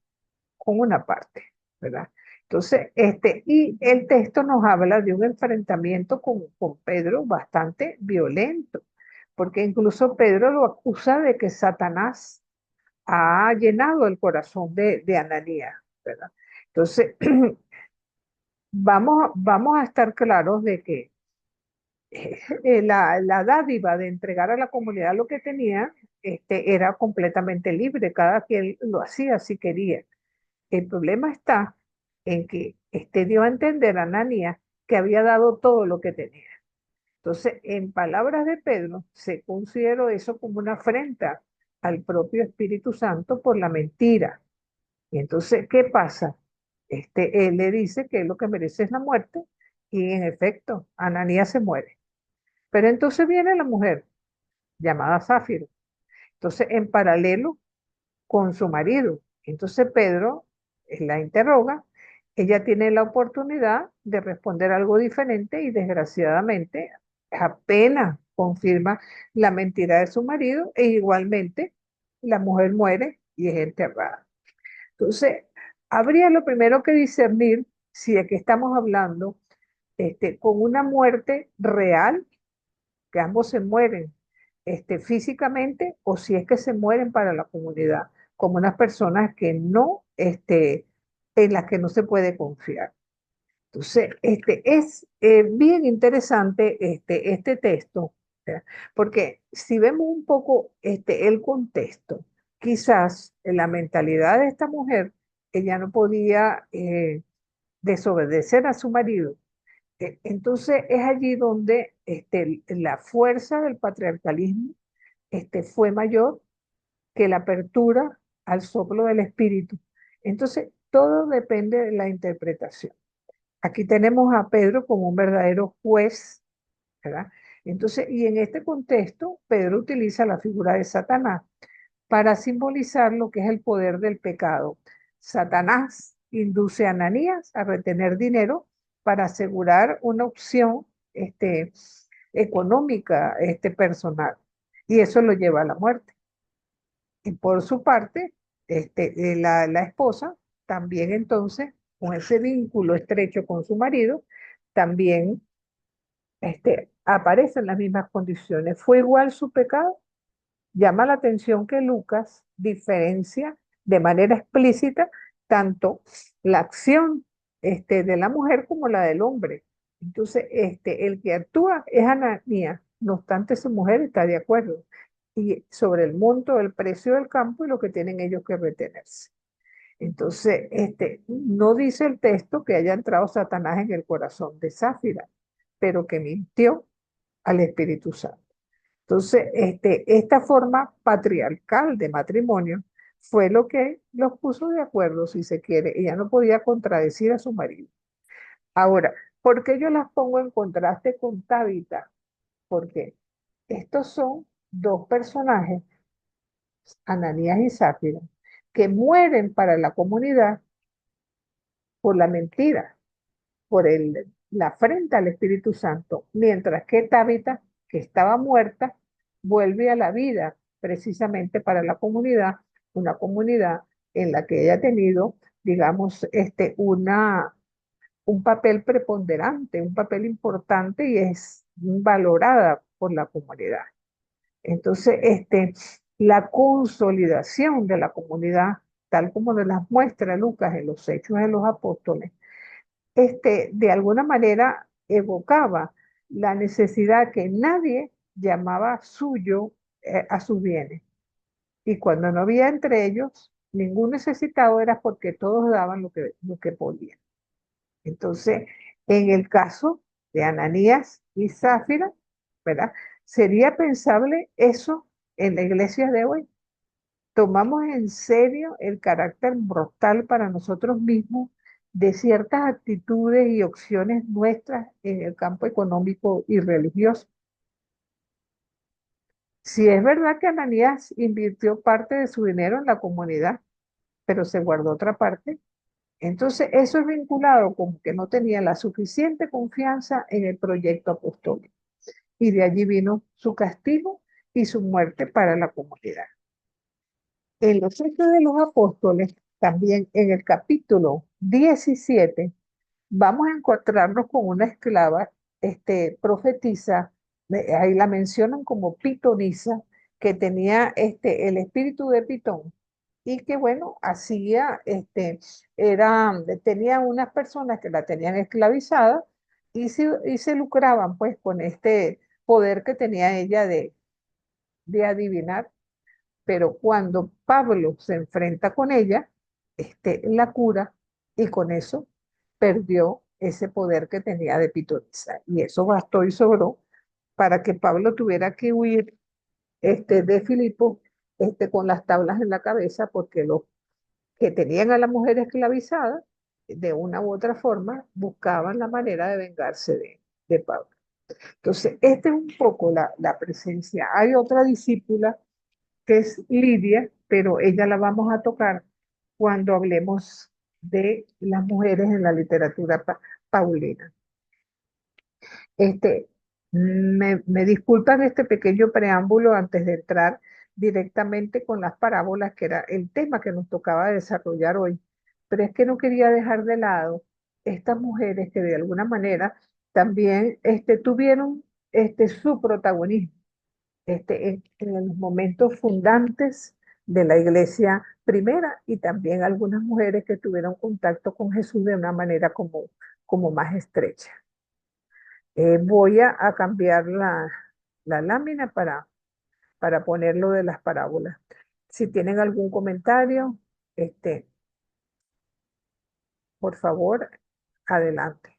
una parte, ¿verdad? Entonces, y el texto nos habla de un enfrentamiento con Pedro bastante violento, porque incluso Pedro lo acusa de que Satanás ha llenado el corazón de Ananías, ¿verdad? Entonces, vamos a estar claros de que la dádiva de entregar a la comunidad lo que tenía, era completamente libre, cada quien lo hacía si quería. El problema está en que dio a entender a Ananías que había dado todo lo que tenía. Entonces, en palabras de Pedro, se consideró eso como una afrenta al propio Espíritu Santo por la mentira. Y entonces, ¿qué pasa? Él le dice que lo que merece es la muerte, y en efecto, Ananías se muere. Pero entonces viene la mujer, llamada Zafiro. Entonces, en paralelo con su marido. Entonces Pedro la interroga, ella tiene la oportunidad de responder algo diferente y desgraciadamente apenas confirma la mentira de su marido e igualmente la mujer muere y es enterrada. Entonces, habría lo primero que discernir si de qué estamos hablando, con una muerte real, que ambos se mueren, físicamente, o si es que se mueren para la comunidad, como unas personas que no, en las que no se puede confiar. Entonces, es bien interesante este texto, ¿ya? Porque si vemos un poco el contexto, quizás en la mentalidad de esta mujer, ella no podía desobedecer a su marido. Entonces es allí donde la fuerza del patriarcalismo fue mayor que la apertura al soplo del espíritu. Entonces todo depende de la interpretación. Aquí tenemos a Pedro como un verdadero juez, ¿verdad? Entonces, y en este contexto, Pedro utiliza la figura de Satanás para simbolizar lo que es el poder del pecado. Satanás induce a Ananías a retener dinero para asegurar una opción económica, personal, y eso lo lleva a la muerte. Y por su parte, la esposa también entonces, con ese vínculo estrecho con su marido, también aparece en las mismas condiciones. ¿Fue igual su pecado? Llama la atención que Lucas diferencia de manera explícita tanto la acción, de la mujer como la del hombre. Entonces, el que actúa es Ananías, no obstante su mujer está de acuerdo y sobre el monto del precio del campo y lo que tienen ellos que retenerse. Entonces, no dice el texto que haya entrado Satanás en el corazón de Zafira, pero que mintió al Espíritu Santo. Entonces, esta forma patriarcal de matrimonio fue lo que los puso de acuerdo, si se quiere. Ella no podía contradecir a su marido. Ahora, ¿por qué yo las pongo en contraste con Tabita? Porque estos son dos personajes, Ananías y Zafira, que mueren para la comunidad por la mentira, por la afrenta al Espíritu Santo, mientras que Tabita, que estaba muerta, vuelve a la vida precisamente para la comunidad, una comunidad en la que ella ha tenido, digamos, un papel preponderante, un papel importante y es valorada por la comunidad. Entonces, la consolidación de la comunidad, tal como nos las muestra Lucas en los Hechos de los Apóstoles, de alguna manera evocaba la necesidad que nadie llamaba suyo a sus bienes. Y cuando no había entre ellos ningún necesitado era porque todos daban lo que podían. Entonces, en el caso de Ananías y Zafira, ¿verdad? ¿Sería pensable eso en la iglesia de hoy? ¿Tomamos en serio el carácter mortal para nosotros mismos de ciertas actitudes y opciones nuestras en el campo económico y religioso? Si es verdad que Ananías invirtió parte de su dinero en la comunidad, pero se guardó otra parte, Entonces, eso es vinculado con que no tenía la suficiente confianza en el proyecto apostólico. Y de allí vino su castigo y su muerte para la comunidad. En los Hechos de los Apóstoles, también en el capítulo 17, vamos a encontrarnos con una esclava, profetisa, ahí la mencionan como pitonisa, que tenía el espíritu de Pitón y que bueno, hacía, tenía unas personas que la tenían esclavizada y se lucraban pues con este poder que tenía ella de adivinar, pero cuando Pablo se enfrenta con ella, la cura y con eso perdió ese poder que tenía de pitonisa. Y eso bastó y sobró para que Pablo tuviera que huir de Filipo con las tablas en la cabeza, porque los que tenían a la mujer esclavizada, de una u otra forma, buscaban la manera de vengarse de Pablo. Entonces, esta es un poco la presencia. Hay otra discípula que es Lidia, pero ella la vamos a tocar cuando hablemos de las mujeres en la literatura paulina. Este, me disculpan este pequeño preámbulo antes de entrar directamente con las parábolas, que era el tema que nos tocaba desarrollar hoy, pero es que no quería dejar de lado estas mujeres que de alguna manera también tuvieron su protagonismo en los momentos fundantes de la iglesia primera y también algunas mujeres que tuvieron contacto con Jesús de una manera como más estrecha. Voy a cambiar la lámina para ponerlo de las parábolas. Si tienen algún comentario, este, por favor, adelante.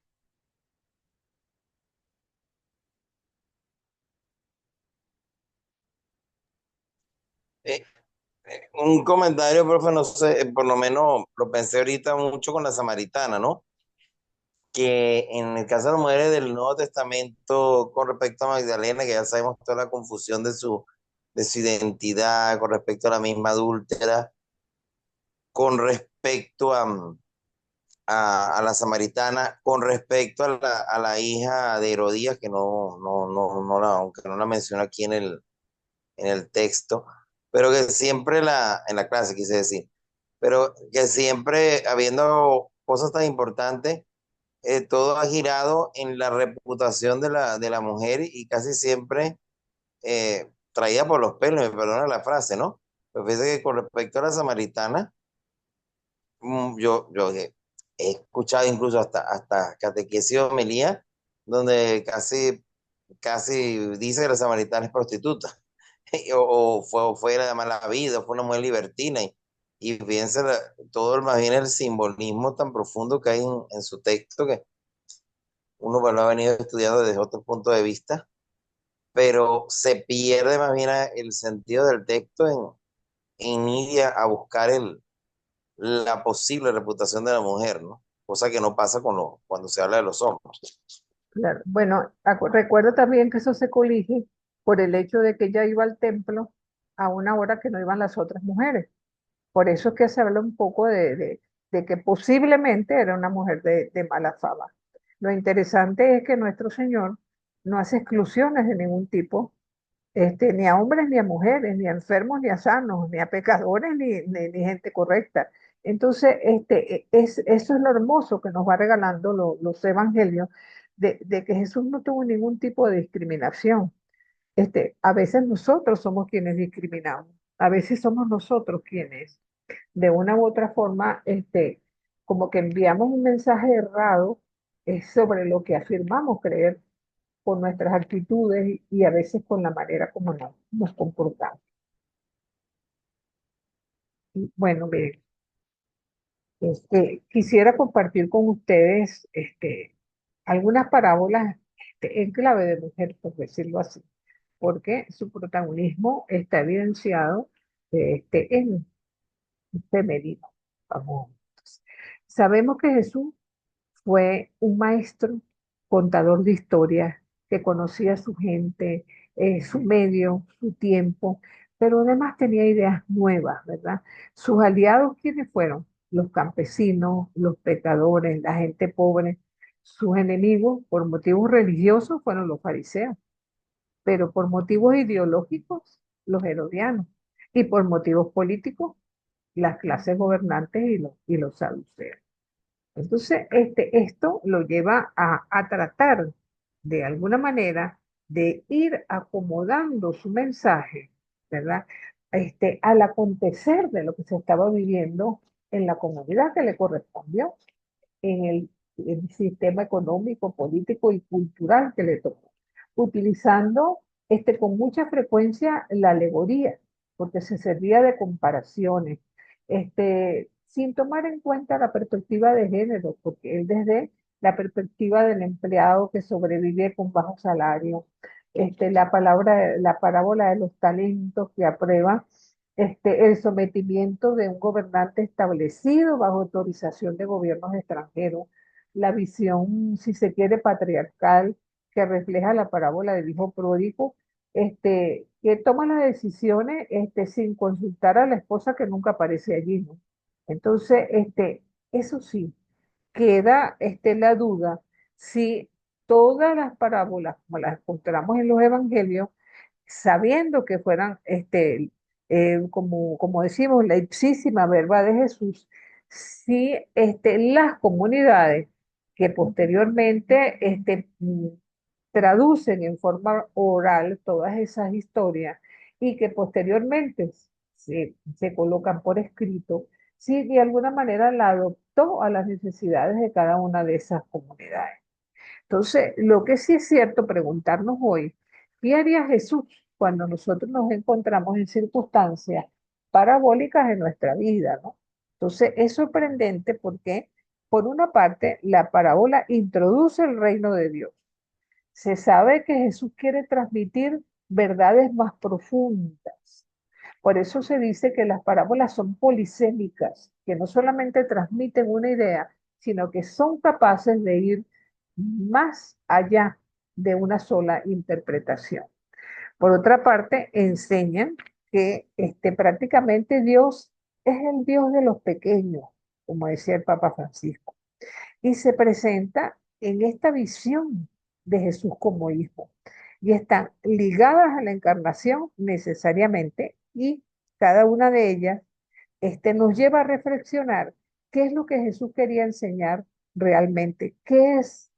Eh, un comentario, profe, no sé, por lo menos lo pensé ahorita mucho con la samaritana, ¿no? Que en el caso de las mujeres del Nuevo Testamento, con respecto a Magdalena, que ya sabemos toda la confusión de su identidad, con respecto a la misma adúltera, con respecto a la samaritana, con respecto a la hija de Herodías, que aunque no la menciona aquí en el texto, pero que siempre en la clase, quise decir, pero que siempre habiendo cosas tan importantes, todo ha girado en la reputación de la mujer y casi siempre traída por los pelos, me perdona la frase, ¿no? Pero fíjese que con respecto a la samaritana, yo he escuchado incluso hasta catequesis y homilía, donde casi dice que la samaritana es prostituta, o fue de mala vida, o fue una mujer libertina, y fíjense todo más bien el simbolismo tan profundo que hay en su texto, que uno pues, lo ha venido estudiando desde otro punto de vista, pero se pierde más bien el sentido del texto en ir a buscar la posible reputación de la mujer, ¿no? Cosa que no pasa cuando se habla de los hombres. Claro. Bueno, recuerdo también que eso se colige por el hecho de que ella iba al templo a una hora que no iban las otras mujeres. Por eso es que se habla un poco de que posiblemente era una mujer de mala fama. Lo interesante es que nuestro Señor no hace exclusiones de ningún tipo, ni a hombres ni a mujeres, ni a enfermos ni a sanos, ni a pecadores ni gente correcta. Entonces, eso es lo hermoso que nos va regalando los evangelios, de que Jesús no tuvo ningún tipo de discriminación. A veces nosotros somos quienes discriminamos, a veces somos nosotros quienes de una u otra forma, como que enviamos un mensaje errado sobre lo que afirmamos creer con nuestras actitudes y a veces con la manera como nos comportamos. Y bueno, miren, quisiera compartir con ustedes algunas parábolas en clave de mujer, por decirlo así, porque su protagonismo está evidenciado en femenino. Vamos. Sabemos que Jesús fue un maestro contador de historias que conocía a su gente, su medio, su tiempo, pero además tenía ideas nuevas, ¿verdad? Sus aliados, ¿quiénes fueron? los campesinos, los pecadores, la gente pobre. Sus enemigos por motivos religiosos fueron los fariseos, pero por motivos ideológicos, los herodianos, y por motivos políticos, las clases gobernantes y los saduceos. Entonces, esto lo lleva a tratar de alguna manera de ir acomodando su mensaje, ¿verdad? Al acontecer de lo que se estaba viviendo en la comunidad que le correspondió, en el sistema económico, político y cultural que le tocó, utilizando con mucha frecuencia la alegoría, porque se servía de comparaciones, sin tomar en cuenta la perspectiva de género, porque él desde la perspectiva del empleado que sobrevive con bajo salario, la parábola de los talentos que aprueba el sometimiento de un gobernante establecido bajo autorización de gobiernos extranjeros, la visión, si se quiere, patriarcal que refleja la parábola del hijo pródigo, que toma las decisiones sin consultar a la esposa que nunca aparece allí, ¿no? Entonces, eso sí, queda la duda si todas las parábolas, como las encontramos en los evangelios, sabiendo que fueran, como decimos, la ipsísima verdad de Jesús, si las comunidades que posteriormente traducen en forma oral todas esas historias y que posteriormente se colocan por escrito, si de alguna manera la adoptó a las necesidades de cada una de esas comunidades. Entonces, lo que sí es cierto, preguntarnos hoy, ¿qué haría Jesús cuando nosotros nos encontramos en circunstancias parabólicas en nuestra vida, ¿no? Entonces, es sorprendente porque, por una parte, la parábola introduce el reino de Dios. Se sabe que Jesús quiere transmitir verdades más profundas. Por eso se dice que las parábolas son polisémicas, que no solamente transmiten una idea, sino que son capaces de ir más allá de una sola interpretación. Por otra parte, enseñan que prácticamente Dios es el Dios de los pequeños, como decía el Papa Francisco, y se presenta en esta visión de Jesús como hijo. Y están ligadas a la encarnación necesariamente y cada una de ellas nos lleva a reflexionar qué es lo que Jesús quería enseñar realmente, qué es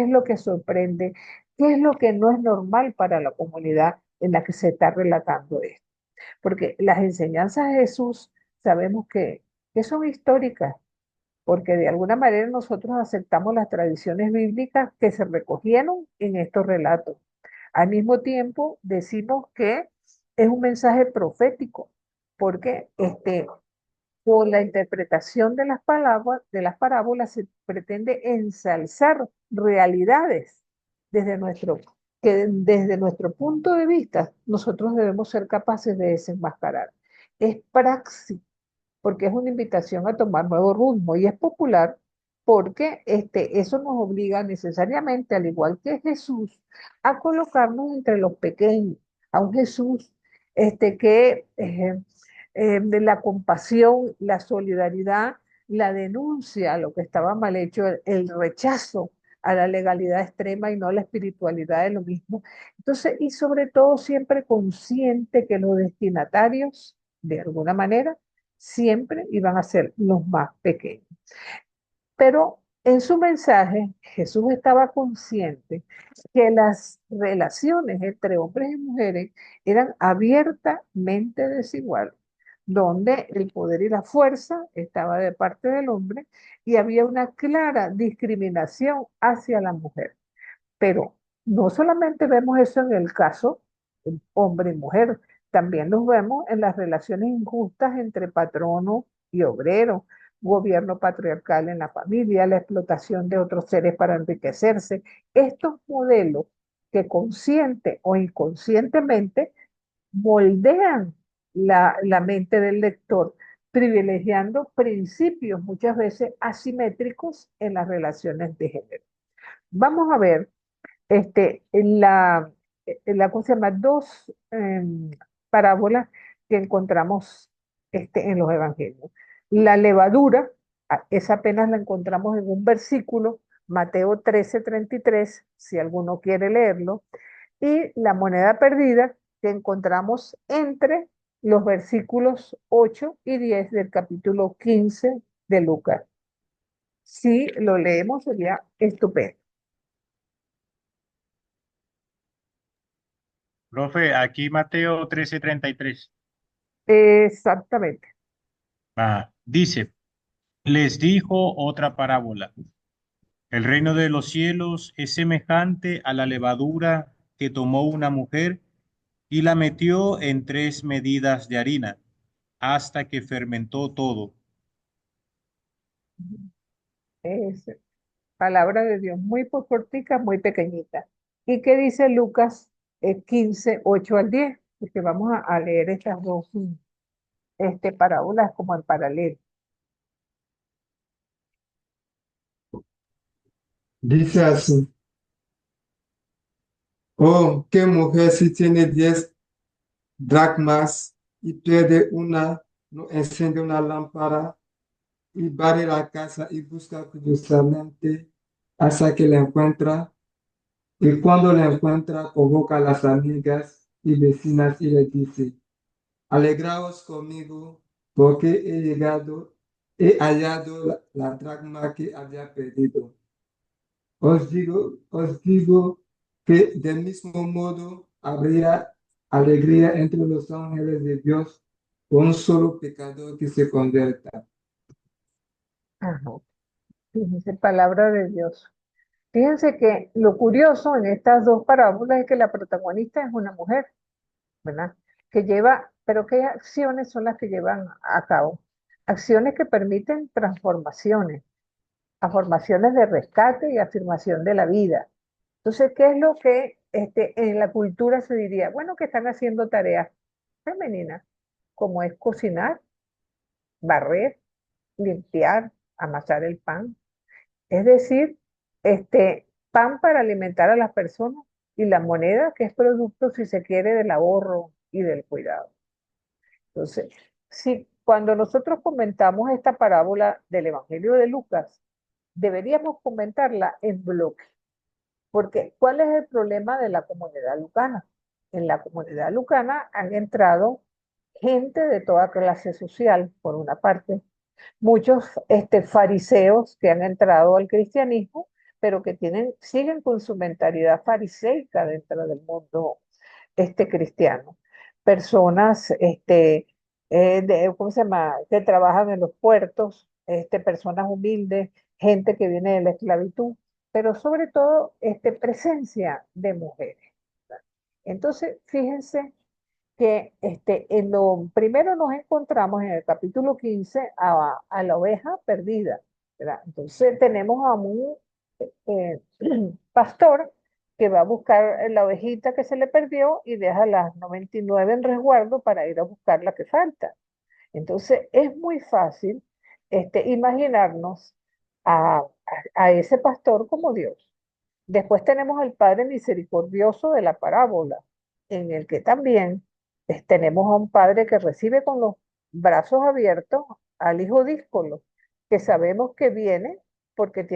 lo que sorprende, qué es lo que no es normal para la comunidad en la que se está relatando esto. Porque las enseñanzas de Jesús sabemos que son históricas, porque de alguna manera nosotros aceptamos las tradiciones bíblicas que se recogieron en estos relatos. Al mismo tiempo, decimos que es un mensaje profético, porque por la interpretación de las parábolas se pretende ensalzar realidades desde desde nuestro punto de vista nosotros debemos ser capaces de desenmascarar. Es praxis porque es una invitación a tomar nuevo rumbo y es popular porque eso nos obliga necesariamente, al igual que Jesús, a colocarnos entre los pequeños, a un Jesús que de la compasión, la solidaridad, la denuncia a lo que estaba mal hecho, el rechazo a la legalidad extrema y no a la espiritualidad de lo mismo. Entonces, y sobre todo siempre consciente que los destinatarios, de alguna manera, siempre iban a ser los más pequeños. Pero en su mensaje, Jesús estaba consciente que las relaciones entre hombres y mujeres eran abiertamente desiguales, donde el poder y la fuerza estaba de parte del hombre y había una clara discriminación hacia la mujer. Pero no solamente vemos eso en el caso de hombre y mujer, también los vemos en las relaciones injustas entre patrono y obrero, gobierno patriarcal en la familia, la explotación de otros seres para enriquecerse. Estos modelos que consciente o inconscientemente moldean la mente del lector, privilegiando principios muchas veces asimétricos en las relaciones de género. Vamos a ver ¿cómo se llama? Dos parábolas que encontramos en los evangelios. La levadura, esa apenas la encontramos en un versículo, Mateo 13:33, si alguno quiere leerlo, y la moneda perdida que encontramos entre los versículos 8 y 10 del capítulo 15 de Lucas. Si lo leemos sería estupendo. Profe, aquí Mateo 13:33. Exactamente. Dice, les dijo otra parábola. El reino de los cielos es semejante a la levadura que tomó una mujer y la metió en 3 medidas de harina hasta que fermentó todo. Es palabra de Dios, muy cortica, muy pequeñita. ¿Y qué dice Lucas 15, 8 al 10? Porque vamos a leer estas dos parábolas como en paralelo. Dice así, oh, qué mujer si tiene 10 dracmas y pierde una, no enciende una lámpara y barre la casa y busca curiosamente hasta que la encuentra. Y cuando la encuentra, convoca a las amigas y vecinas y les dice, alegraos conmigo porque he hallado la dracma que había perdido. Os digo que del mismo modo habría alegría entre los ángeles de Dios por un solo pecador que se convierta. Ajá. Fíjense, palabra de Dios. Fíjense que lo curioso en estas dos parábolas es que la protagonista es una mujer, ¿verdad? Que lleva, pero ¿qué acciones son las que llevan a cabo? Acciones que permiten transformaciones de rescate y afirmación de la vida. Entonces, ¿qué es lo que en la cultura se diría? Bueno, que están haciendo tareas femeninas, como es cocinar, barrer, limpiar, amasar el pan. Es decir, pan para alimentar a las personas y la moneda que es producto, si se quiere, del ahorro y del cuidado. Entonces, si cuando nosotros comentamos esta parábola del Evangelio de Lucas, deberíamos comentarla en bloque, porque ¿cuál es el problema de la comunidad lucana? En la comunidad lucana han entrado gente de toda clase social, por una parte, muchos fariseos que han entrado al cristianismo, pero que siguen con su mentalidad fariseica dentro del mundo cristiano. Personas ¿cómo se llama? Que trabajan en los puertos, personas humildes, gente que viene de la esclavitud, pero sobre todo presencia de mujeres. Entonces, fíjense que en lo primero nos encontramos en el capítulo 15 a la oveja perdida, ¿verdad? Entonces tenemos a un eh, pastor que va a buscar la ovejita que se le perdió y deja las 99 en resguardo para ir a buscar la que falta. Entonces es muy fácil imaginarnos a ese pastor como Dios. Después tenemos al Padre misericordioso de la parábola, en el que también tenemos a un padre que recibe con los brazos abiertos al hijo díscolo, que sabemos que viene porque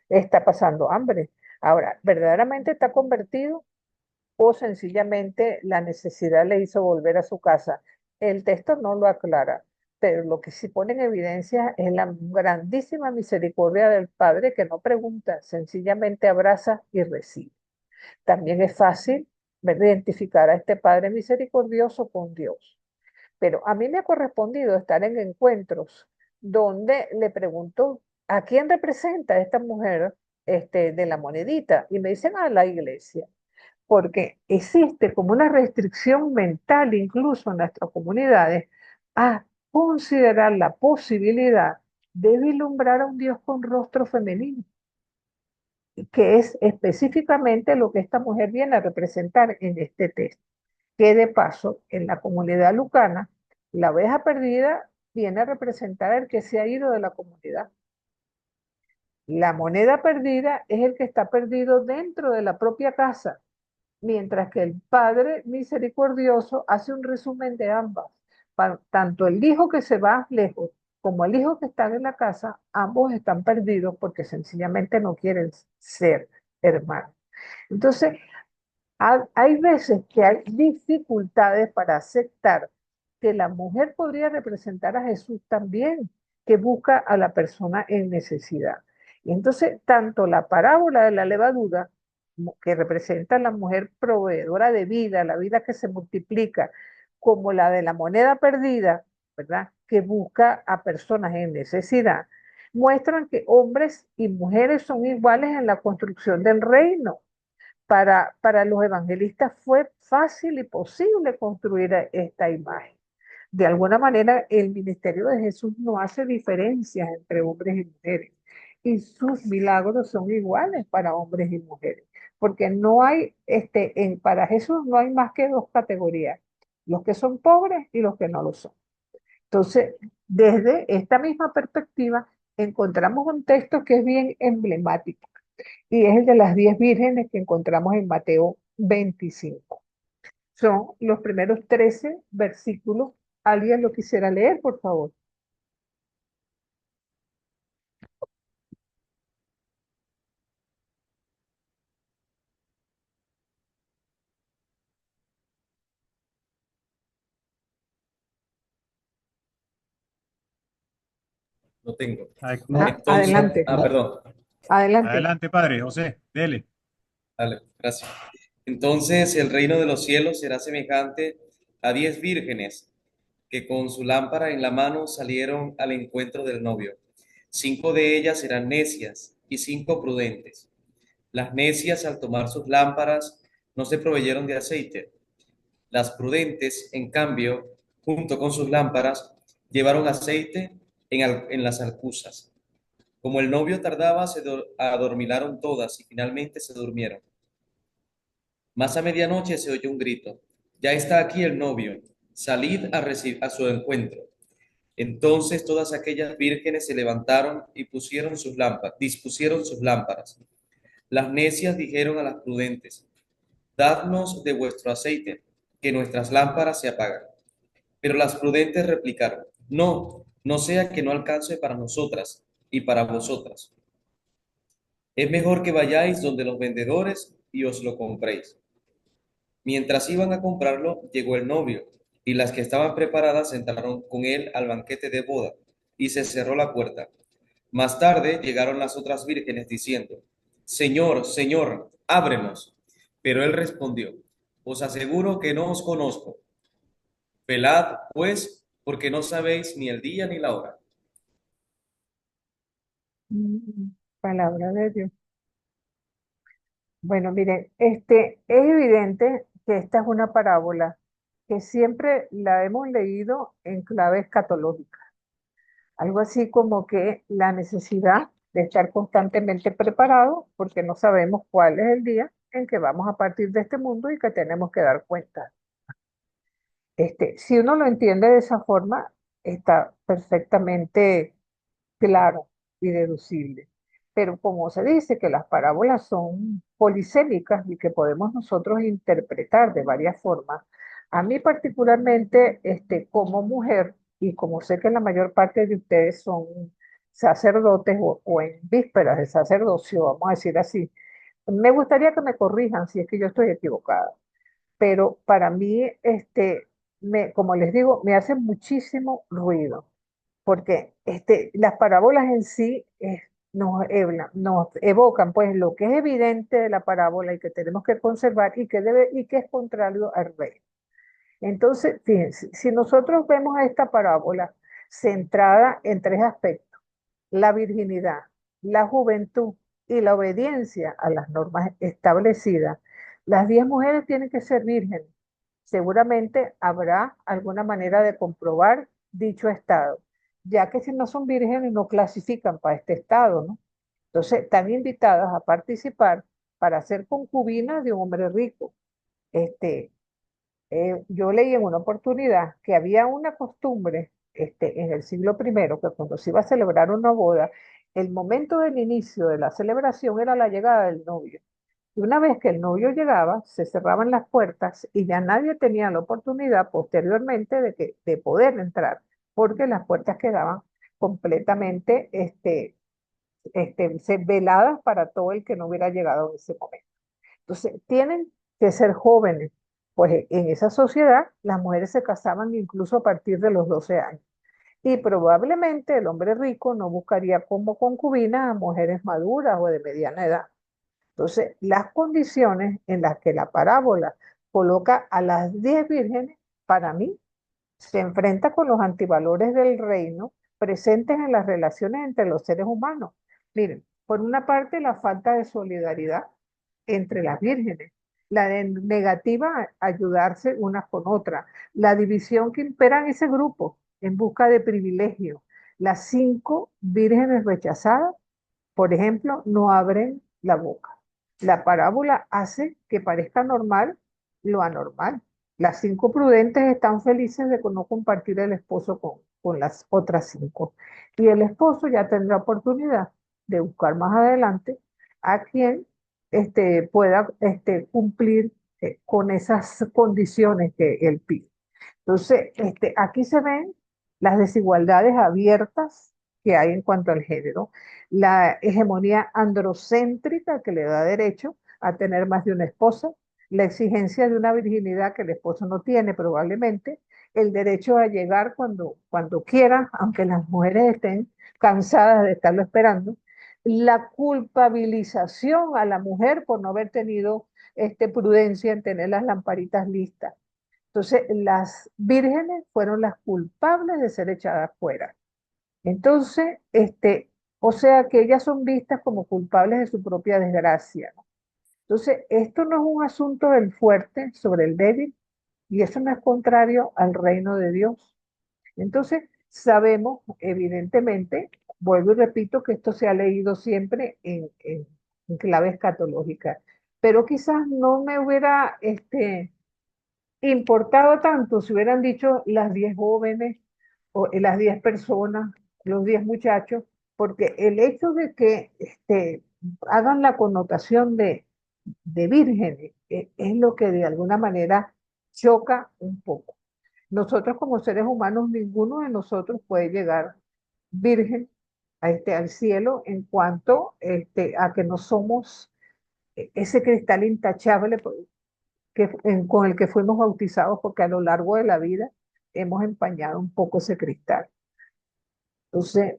está pasando hambre. Ahora, ¿verdaderamente está convertido o sencillamente la necesidad le hizo volver a su casa? El texto no lo aclara, pero lo que sí pone en evidencia es la grandísima misericordia del Padre que no pregunta, sencillamente abraza y recibe. También es fácil identificar a este Padre misericordioso con Dios. Pero a mí me ha correspondido estar en encuentros donde le pregunto, ¿a quién representa esta mujer de la monedita? Y me dicen, a la iglesia, porque existe como una restricción mental incluso en nuestras comunidades a considerar la posibilidad de vislumbrar a un Dios con rostro femenino, que es específicamente lo que esta mujer viene a representar en este texto. Que de paso, en la comunidad lucana, la oveja perdida viene a representar el que se ha ido de la comunidad. La moneda perdida es el que está perdido dentro de la propia casa, mientras que el Padre misericordioso hace un resumen de ambas, tanto el hijo que se va lejos como el hijo que está en la casa, ambos están perdidos porque sencillamente no quieren ser hermanos. Entonces, hay veces que hay dificultades para aceptar que la mujer podría representar a Jesús también, que busca a la persona en necesidad. Y entonces, tanto la parábola de la levadura, que representa a la mujer proveedora de vida, la vida que se multiplica, como la de la moneda perdida, ¿verdad? Que busca a personas en necesidad, muestran que hombres y mujeres son iguales en la construcción del reino. Para los evangelistas fue fácil y posible construir esta imagen. De alguna manera, el ministerio de Jesús no hace diferencias entre hombres y mujeres. Y sus milagros son iguales para hombres y mujeres. Porque no hay, para Jesús no hay más que dos categorías: los que son pobres y los que no lo son. Entonces, desde esta misma perspectiva, encontramos un texto que es bien emblemático y es el de las 10 vírgenes que encontramos en Mateo 25. Son los primeros 13 versículos. ¿Alguien lo quisiera leer, por favor? Lo tengo. No, Entonces, Adelante, perdón. adelante. adelante, padre José, dele. Dale, gracias. Entonces el reino de los cielos será semejante a 10 vírgenes que con su lámpara en la mano salieron al encuentro del novio. 5 de ellas eran necias y 5 prudentes. Las necias, al tomar sus lámparas, no se proveyeron de aceite. Las prudentes, en cambio, junto con sus lámparas, llevaron aceite en las alcuzas. Como el novio tardaba, adormilaron todas y finalmente se durmieron. Más a medianoche se oyó un grito: ya está aquí el novio, salid a su encuentro. Entonces todas aquellas vírgenes se levantaron y dispusieron sus lámparas. Las necias dijeron a las prudentes: dadnos de vuestro aceite, que nuestras lámparas se apagan. Pero las prudentes replicaron: no, no sea que no alcance para nosotras y para vosotras. Es mejor que vayáis donde los vendedores y os lo compréis. Mientras iban a comprarlo, llegó el novio, y las que estaban preparadas entraron con él al banquete de boda, y se cerró la puerta. Más tarde llegaron las otras vírgenes diciendo: Señor, Señor, ábrenos. Pero él respondió: os aseguro que no os conozco. Velad, pues, porque no sabéis ni el día ni la hora. Palabra de Dios. Bueno, miren, es evidente que esta es una parábola que siempre la hemos leído en clave escatológica. Algo así como que la necesidad de estar constantemente preparado porque no sabemos cuál es el día en que vamos a partir de este mundo y que tenemos que dar cuenta. Si uno lo entiende de esa forma, está perfectamente claro y deducible. Pero como se dice que las parábolas son polisémicas y que podemos nosotros interpretar de varias formas, a mí particularmente, como mujer, y como sé que la mayor parte de ustedes son sacerdotes o en vísperas de sacerdocio, vamos a decir así, me gustaría que me corrijan si es que yo estoy equivocada. Pero para mí, como les digo, me hace muchísimo ruido porque las parábolas en sí nos evocan pues lo que es evidente de la parábola y que tenemos que conservar y que es contrario al rey. Entonces, fíjense, si nosotros vemos esta parábola centrada en tres aspectos: la virginidad, la juventud y la obediencia a las normas establecidas, las 10 mujeres tienen que ser vírgenes. Seguramente habrá alguna manera de comprobar dicho estado, ya que si no son vírgenes no clasifican para este estado, ¿no? Entonces, están invitadas a participar para ser concubinas de un hombre rico. Este, yo leí en una oportunidad que había una costumbre en el siglo primero, que cuando se iba a celebrar una boda, el momento del inicio de la celebración era la llegada del novio. Y una vez que el novio llegaba, se cerraban las puertas y ya nadie tenía la oportunidad posteriormente de poder entrar, porque las puertas quedaban completamente veladas para todo el que no hubiera llegado en ese momento. Entonces, tienen que ser jóvenes, pues en esa sociedad las mujeres se casaban incluso a partir de los 12 años. Y probablemente el hombre rico no buscaría como concubina a mujeres maduras o de mediana edad. Entonces, las condiciones en las que la parábola coloca a las 10 vírgenes, para mí, se enfrenta con los antivalores del reino presentes en las relaciones entre los seres humanos. Miren, por una parte, la falta de solidaridad entre las vírgenes, la negativa a ayudarse unas con otras, la división que impera en ese grupo en busca de privilegios. Las 5 vírgenes rechazadas, por ejemplo, no abren la boca. La parábola hace que parezca normal lo anormal. Las 5 prudentes están felices de no compartir el esposo con las otras 5. Y el esposo ya tendrá oportunidad de buscar más adelante a quien pueda cumplir con esas condiciones que él pide. Entonces, aquí se ven las desigualdades abiertas que hay en cuanto al género, la hegemonía androcéntrica que le da derecho a tener más de una esposa, la exigencia de una virginidad que el esposo no tiene probablemente, el derecho a llegar cuando quiera, aunque las mujeres estén cansadas de estarlo esperando, la culpabilización a la mujer por no haber tenido prudencia en tener las lamparitas listas. Entonces, las vírgenes fueron las culpables de ser echadas fuera. Entonces, o sea que ellas son vistas como culpables de su propia desgracia, ¿no? Entonces, esto no es un asunto del fuerte sobre el débil, y eso no es contrario al reino de Dios. Entonces, sabemos, evidentemente, vuelvo y repito que esto se ha leído siempre en clave escatológica, pero quizás no me hubiera importado tanto si hubieran dicho las 10 jóvenes o las 10 personas, los 10 muchachos, porque el hecho de que hagan la connotación de vírgenes es lo que de alguna manera choca un poco. Nosotros como seres humanos, ninguno de nosotros puede llegar virgen al cielo en cuanto a que no somos ese cristal intachable con el que fuimos bautizados, porque a lo largo de la vida hemos empañado un poco ese cristal. Entonces,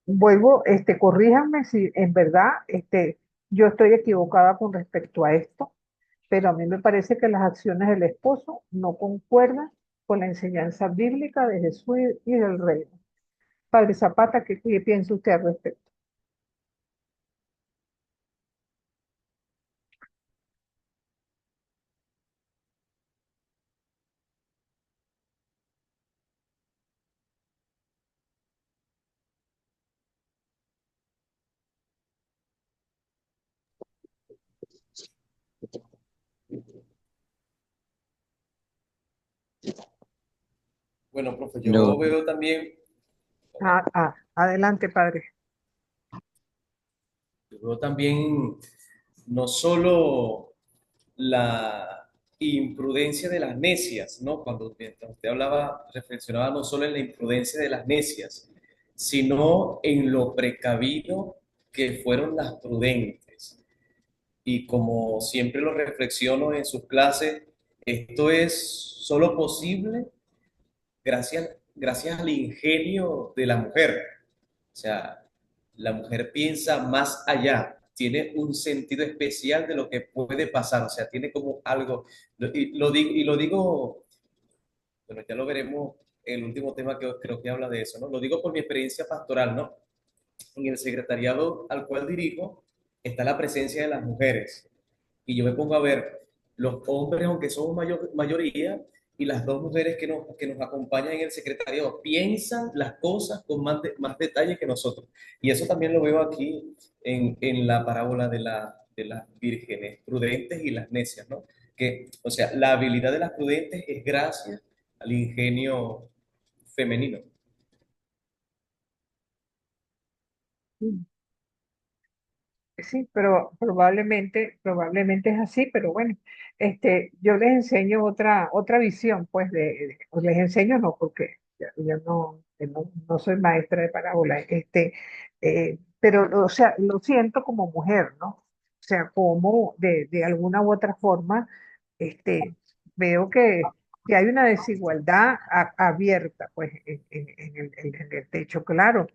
vuelvo, corríjanme si en verdad yo estoy equivocada con respecto a esto, pero a mí me parece que las acciones del esposo no concuerdan con la enseñanza bíblica de Jesús y del reino. Padre Zapata, ¿qué piensa usted al respecto? Bueno, profe, Lo, yo veo también, Adelante, padre. yo veo también no solo la imprudencia de las necias, ¿no? Cuando mientras usted hablaba, reflexionaba no solo en la imprudencia de las necias, sino en lo precavido que fueron las prudentes. Y como siempre lo reflexiono en sus clases, esto es solo posible gracias al ingenio de la mujer. O sea, la mujer piensa más allá, tiene un sentido especial de lo que puede pasar, o sea, tiene como algo, y lo digo, bueno, ya lo veremos en el último tema que creo que habla de eso, ¿no? Lo digo por mi experiencia pastoral, ¿no? En el secretariado al cual dirijo está la presencia de las mujeres. Y yo me pongo a ver los hombres, aunque somos mayoría, y las 2 mujeres que nos acompañan en el secretariado, piensan las cosas con más detalle que nosotros. Y eso también lo veo aquí en la parábola de las vírgenes prudentes y las necias, ¿no? Que, o sea, la habilidad de las prudentes es gracias al ingenio femenino. Sí, pero probablemente es así, pero bueno, yo les enseño otra visión, pues, les enseño no, porque yo no, no soy maestra de parábola, pero, o sea, lo siento como mujer, ¿no? O sea, como de alguna u otra forma, este, veo que hay una desigualdad abierta, pues, en el techo, claro.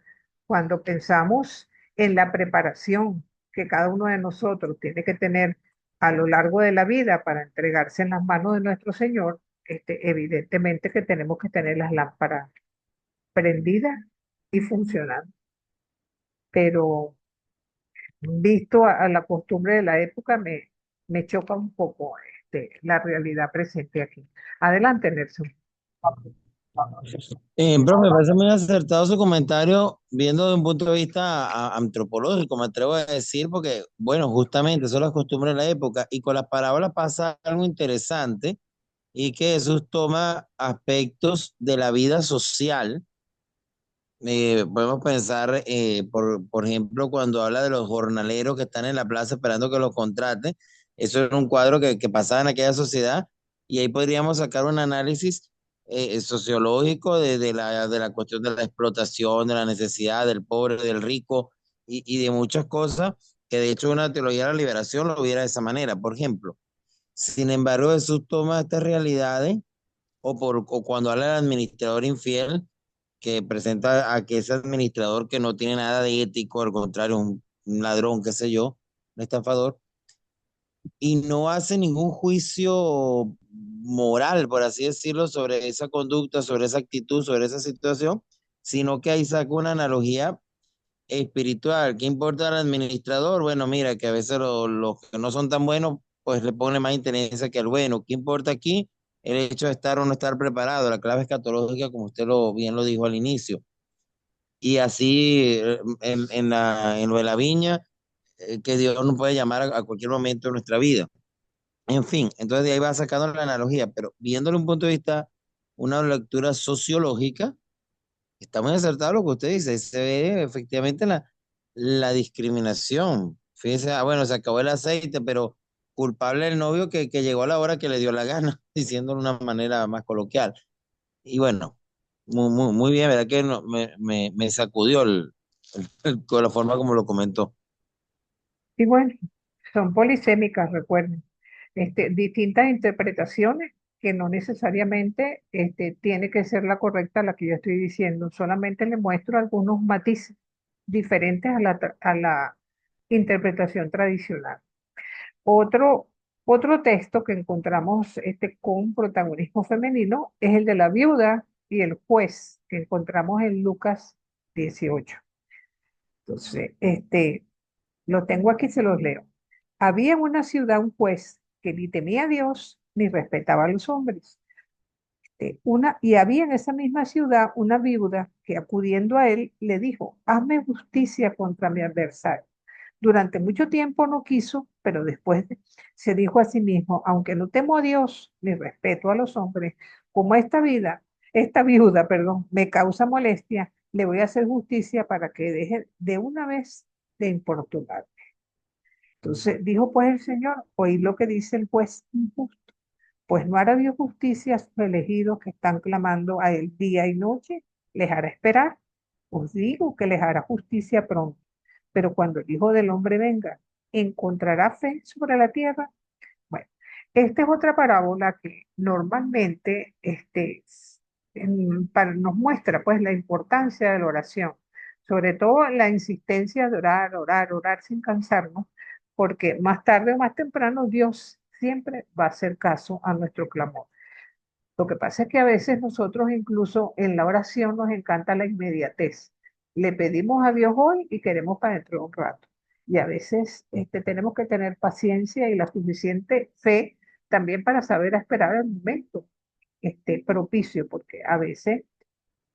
Cuando pensamos en la preparación que cada uno de nosotros tiene que tener a lo largo de la vida para entregarse en las manos de nuestro Señor, evidentemente que tenemos que tener las lámparas prendidas y funcionando. Pero visto a la costumbre de la época, me choca un poco la realidad presente aquí. Adelante, Nelson. Profe, me parece muy acertado su comentario, viendo de un punto de vista antropológico, me atrevo a decir, porque, bueno, justamente son las costumbres de la época, y con las parábolas pasa algo interesante, y que Jesús toma aspectos de la vida social. Podemos pensar, por ejemplo, cuando habla de los jornaleros que están en la plaza esperando que los contraten, eso era un cuadro que pasaba en aquella sociedad, y ahí podríamos sacar un análisis sociológico de la cuestión de la explotación, de la necesidad del pobre, del rico, y de muchas cosas, que de hecho una teología de la liberación lo viera de esa manera, por ejemplo. Sin embargo, Jesús toma estas realidades, o cuando habla del administrador infiel, que presenta a que ese administrador que no tiene nada de ético, al contrario, un ladrón, qué sé yo, un estafador, y no hace ningún juicio moral, por así decirlo, sobre esa conducta, sobre esa actitud, sobre esa situación, sino que ahí saca una analogía espiritual. ¿Qué importa al administrador? Bueno, mira, que a veces los que no son tan buenos, pues le pone más interés que al bueno. ¿Qué importa aquí? El hecho de estar o no estar preparado. La clave escatológica, como usted bien lo dijo al inicio. Y así, en lo de la viña, que Dios nos puede llamar a cualquier momento de nuestra vida. En fin, entonces de ahí va sacando la analogía, pero viéndole un punto de vista, una lectura sociológica, está muy acertado lo que usted dice. Se ve efectivamente la discriminación. Fíjese, bueno, se acabó el aceite, pero culpable el novio que llegó a la hora que le dio la gana, diciéndolo de una manera más coloquial. Y bueno, muy bien, ¿verdad? Que me sacudió con la forma como lo comentó. Y bueno, son polisémicas, recuerden. Distintas interpretaciones que no necesariamente tiene que ser la correcta la que yo estoy diciendo. Solamente le muestro algunos matices diferentes a la interpretación tradicional. Otro, otro texto que encontramos con protagonismo femenino es el de la viuda y el juez, que encontramos en Lucas 18. Entonces, lo tengo aquí, se los leo. Había en una ciudad un juez que ni temía a Dios ni respetaba a los hombres. Y había en esa misma ciudad una viuda que acudiendo a él le dijo, hazme justicia contra mi adversario. Durante mucho tiempo no quiso, pero después se dijo a sí mismo, aunque no temo a Dios ni respeto a los hombres, como esta viuda, perdón, me causa molestia, le voy a hacer justicia para que deje de una vez de importunar. Entonces dijo pues el Señor, oíd lo que dice el juez injusto, pues no hará Dios justicia a sus elegidos que están clamando a él día y noche, les hará esperar. Os digo que les hará justicia pronto, pero cuando el Hijo del Hombre venga, ¿encontrará fe sobre la tierra? Bueno, esta es otra parábola que normalmente nos muestra pues la importancia de la oración, sobre todo la insistencia de orar, orar, orar sin cansarnos, porque más tarde o más temprano Dios siempre va a hacer caso a nuestro clamor. Lo que pasa es que a veces nosotros incluso en la oración nos encanta la inmediatez. Le pedimos a Dios hoy y queremos para dentro de un rato. Y a veces tenemos que tener paciencia y la suficiente fe también para saber esperar el momento propicio, porque a veces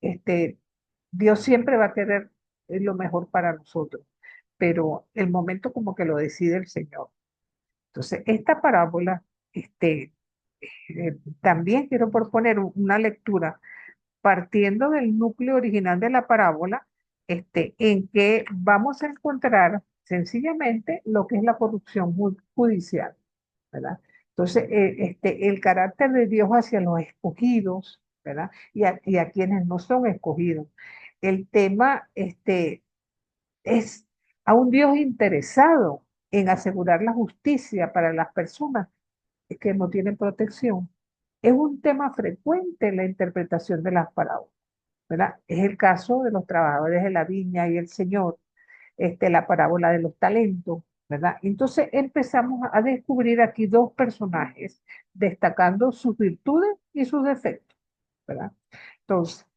este, Dios siempre va a querer lo mejor para nosotros, pero el momento como que lo decide el Señor. Entonces, esta parábola, también quiero proponer una lectura partiendo del núcleo original de la parábola, en que vamos a encontrar sencillamente lo que es la corrupción judicial, ¿verdad? Entonces, el carácter de Dios hacia los escogidos, ¿verdad? Y a quienes no son escogidos. El tema es a un Dios interesado en asegurar la justicia para las personas que no tienen protección. Es un tema frecuente en la interpretación de las parábolas, ¿verdad? Es el caso de los trabajadores de la viña y el Señor, la parábola de los talentos, ¿verdad? Entonces empezamos a descubrir aquí dos personajes destacando sus virtudes y sus defectos, ¿verdad? Entonces,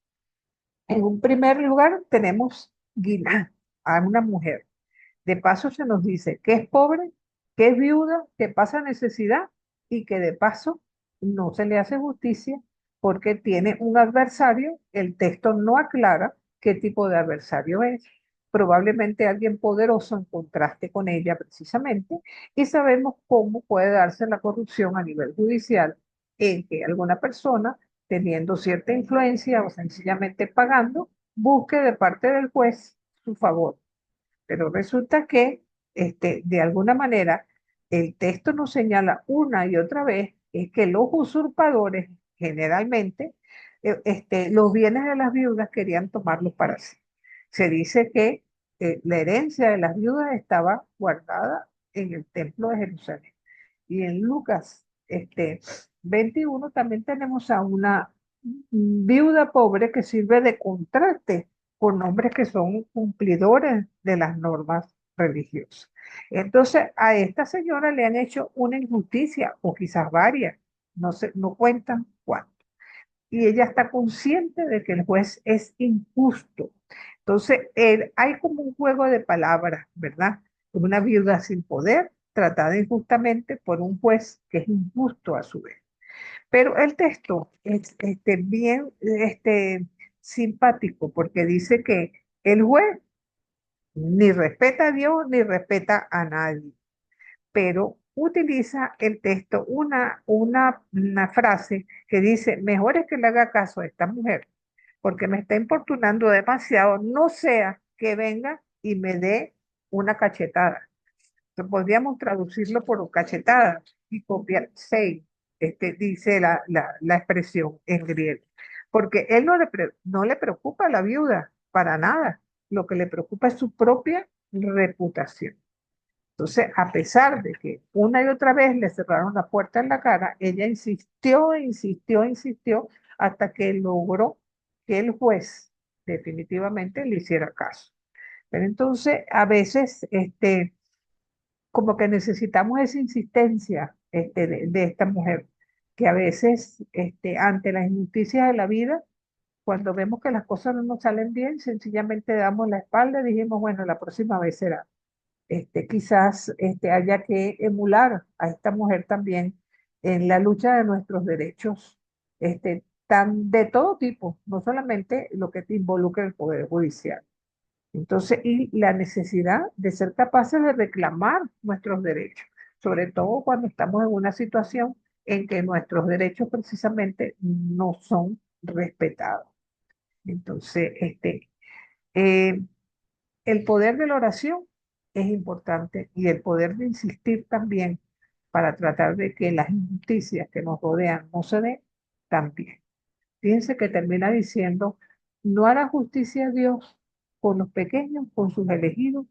en un primer lugar tenemos Guiná, a una mujer. De paso se nos dice que es pobre, que es viuda, que pasa necesidad y que de paso no se le hace justicia porque tiene un adversario. El texto no aclara qué tipo de adversario es. Probablemente alguien poderoso en contraste con ella precisamente, y sabemos cómo puede darse la corrupción a nivel judicial en que alguna persona, teniendo cierta influencia o sencillamente pagando, busque de parte del juez su favor. Pero resulta que, de alguna manera, el texto nos señala una y otra vez es que los usurpadores, generalmente, los bienes de las viudas querían tomarlos para sí. Se dice que la herencia de las viudas estaba guardada en el templo de Jerusalén. Y en Lucas 21 también tenemos a una viuda pobre que sirve de contraste con hombres que son cumplidores de las normas religiosas. Entonces, a esta señora le han hecho una injusticia, o quizás varias, no sé, no cuentan cuánto. Y ella está consciente de que el juez es injusto. Entonces, hay como un juego de palabras, ¿verdad? Una viuda sin poder, tratada injustamente por un juez que es injusto a su vez. Pero el texto es bien simpático porque dice que el juez ni respeta a Dios ni respeta a nadie, pero utiliza el texto una frase que dice, mejor es que le haga caso a esta mujer porque me está importunando demasiado, no sea que venga y me dé una cachetada. Entonces, podríamos traducirlo por cachetada y copiar, sei, dice la expresión en griego. Porque él no le preocupa a la viuda para nada. Lo que le preocupa es su propia reputación. Entonces, a pesar de que una y otra vez le cerraron la puerta en la cara, ella insistió, insistió, insistió, hasta que logró que el juez definitivamente le hiciera caso. Pero entonces, a veces, como que necesitamos esa insistencia de esta mujer, que a veces, ante las injusticias de la vida, cuando vemos que las cosas no nos salen bien, sencillamente damos la espalda y dijimos, bueno, la próxima vez será. Quizás haya que emular a esta mujer también en la lucha de nuestros derechos, de todo tipo, no solamente lo que te involucra el Poder Judicial. Entonces, y la necesidad de ser capaces de reclamar nuestros derechos, sobre todo cuando estamos en una situación en que nuestros derechos precisamente no son respetados. Entonces, eh, el poder de la oración es importante y el poder de insistir también para tratar de que las injusticias que nos rodean no se den también. Fíjense que termina diciendo, no hará justicia a Dios con los pequeños, con sus elegidos,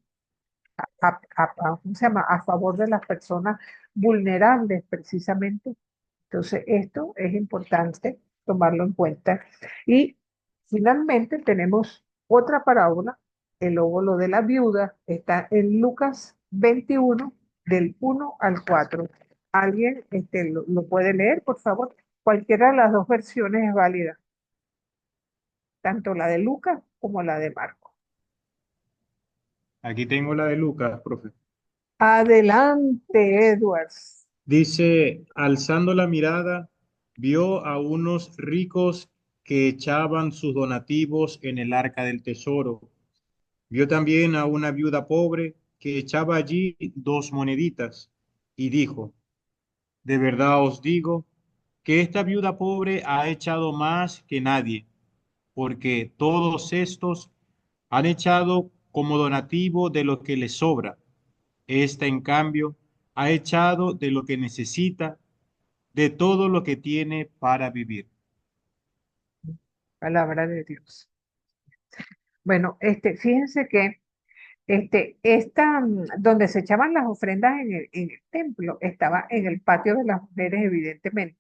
¿cómo se llama? A favor de las personas vulnerables precisamente. Entonces, esto es importante tomarlo en cuenta. Y finalmente tenemos otra parábola, el óvulo de la viuda, está en Lucas 21, del 1 al 4. ¿Alguien lo puede leer, por favor? Cualquiera de las dos versiones es válida, tanto la de Lucas como la de Marcos. Aquí tengo la de Lucas, profe. Adelante, Edwards. Dice, alzando la mirada, vio a unos ricos que echaban sus donativos en el arca del tesoro. Vio también a una viuda pobre que echaba allí 2 moneditas y dijo, de verdad os digo que esta viuda pobre ha echado más que nadie, porque todos estos han echado como donativo de lo que les sobra. Esta, en cambio, ha echado de lo que necesita, de todo lo que tiene para vivir. Palabra de Dios. Bueno, fíjense que donde se echaban las ofrendas en el templo, estaba en el patio de las mujeres, evidentemente,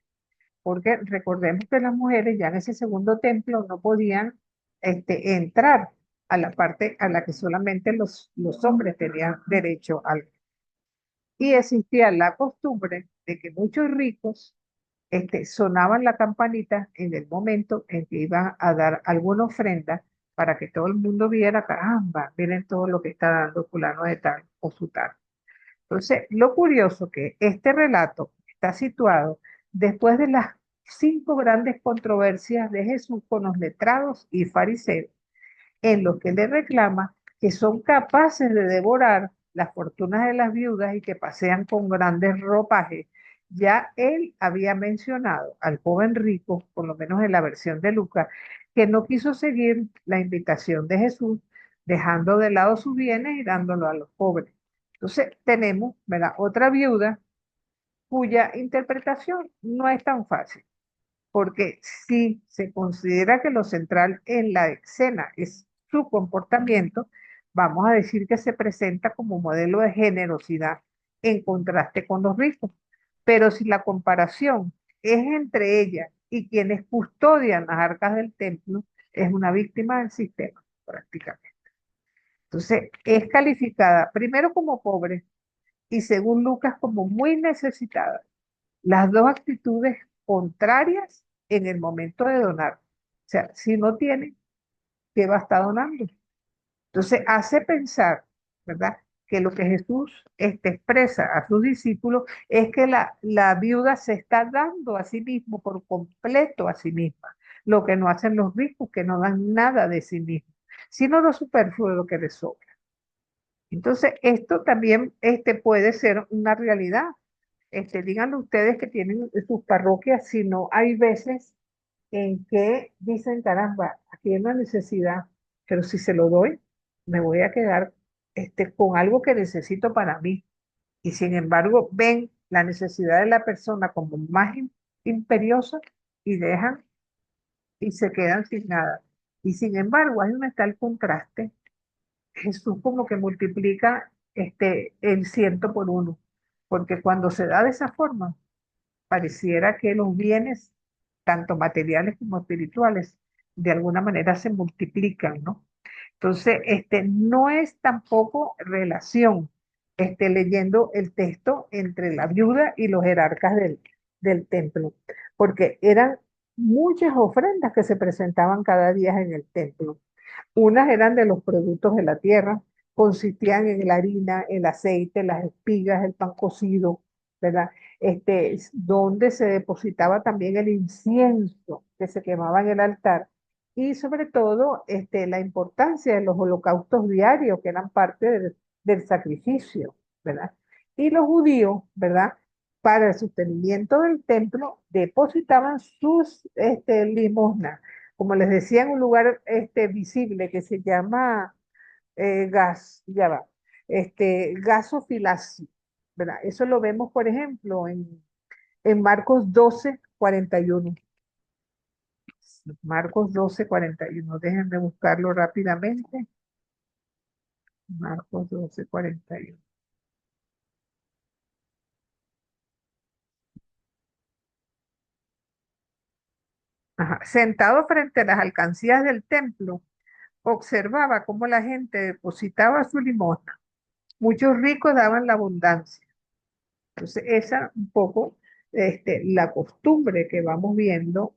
porque recordemos que las mujeres ya en ese segundo templo no podían entrar a la parte a la que solamente los hombres tenían derecho al. Y existía la costumbre de que muchos ricos sonaban la campanita en el momento en que iban a dar alguna ofrenda para que todo el mundo viera, caramba, miren todo lo que está dando fulano de tal o sutano. Entonces, lo curioso que este relato está situado después de las 5 grandes controversias de Jesús con los letrados y fariseos, en los que le reclama que son capaces de devorar las fortunas de las viudas y que pasean con grandes ropajes. Ya él había mencionado al joven rico, por lo menos en la versión de Lucas, que no quiso seguir la invitación de Jesús, dejando de lado sus bienes y dándolo a los pobres. Entonces tenemos, ¿verdad?, otra viuda cuya interpretación no es tan fácil, porque si se considera que lo central en la escena es su comportamiento, vamos a decir que se presenta como modelo de generosidad en contraste con los ricos. Pero si la comparación es entre ella y quienes custodian las arcas del templo, es una víctima del sistema, prácticamente. Entonces, es calificada primero como pobre y según Lucas como muy necesitada. Las dos actitudes contrarias en el momento de donar. O sea, si no tiene, ¿qué va a estar donando? Entonces hace pensar, ¿verdad?, que lo que Jesús expresa a sus discípulos es que la viuda se está dando a sí mismo por completo a sí misma, lo que no hacen los ricos, que no dan nada de sí mismos, sino lo superfluo, lo que les sobra. Entonces, esto también puede ser una realidad. Díganlo ustedes que tienen sus parroquias, si no hay veces en que dicen, caramba, aquí hay una necesidad, pero si se lo doy, me voy a quedar con algo que necesito para mí. Y sin embargo, ven la necesidad de la persona como más imperiosa y dejan y se quedan sin nada. Y sin embargo, ahí donde está el contraste. Jesús como que multiplica el 100 por 1, porque cuando se da de esa forma, pareciera que los bienes, tanto materiales como espirituales, de alguna manera se multiplican, ¿no? Entonces, no es tampoco relación, leyendo el texto entre la viuda y los jerarcas del templo, porque eran muchas ofrendas que se presentaban cada día en el templo. Unas eran de los productos de la tierra, consistían en la harina, el aceite, las espigas, el pan cocido, ¿verdad? Donde se depositaba también el incienso que se quemaba en el altar y sobre todo la importancia de los holocaustos diarios que eran parte del sacrificio, ¿verdad? Y los judíos, ¿verdad?, para el sostenimiento del templo depositaban sus limosnas, como les decía, en un lugar visible que se llama ya va, gasofilacio, ¿verdad? Eso lo vemos, por ejemplo, en Marcos 12:41. Marcos 12:41. Déjenme buscarlo rápidamente. Marcos 12:41. Ajá. Sentado frente a las alcancías del templo, observaba cómo la gente depositaba su limosna. Muchos ricos daban la abundancia. Entonces, esa un poco la costumbre que vamos viendo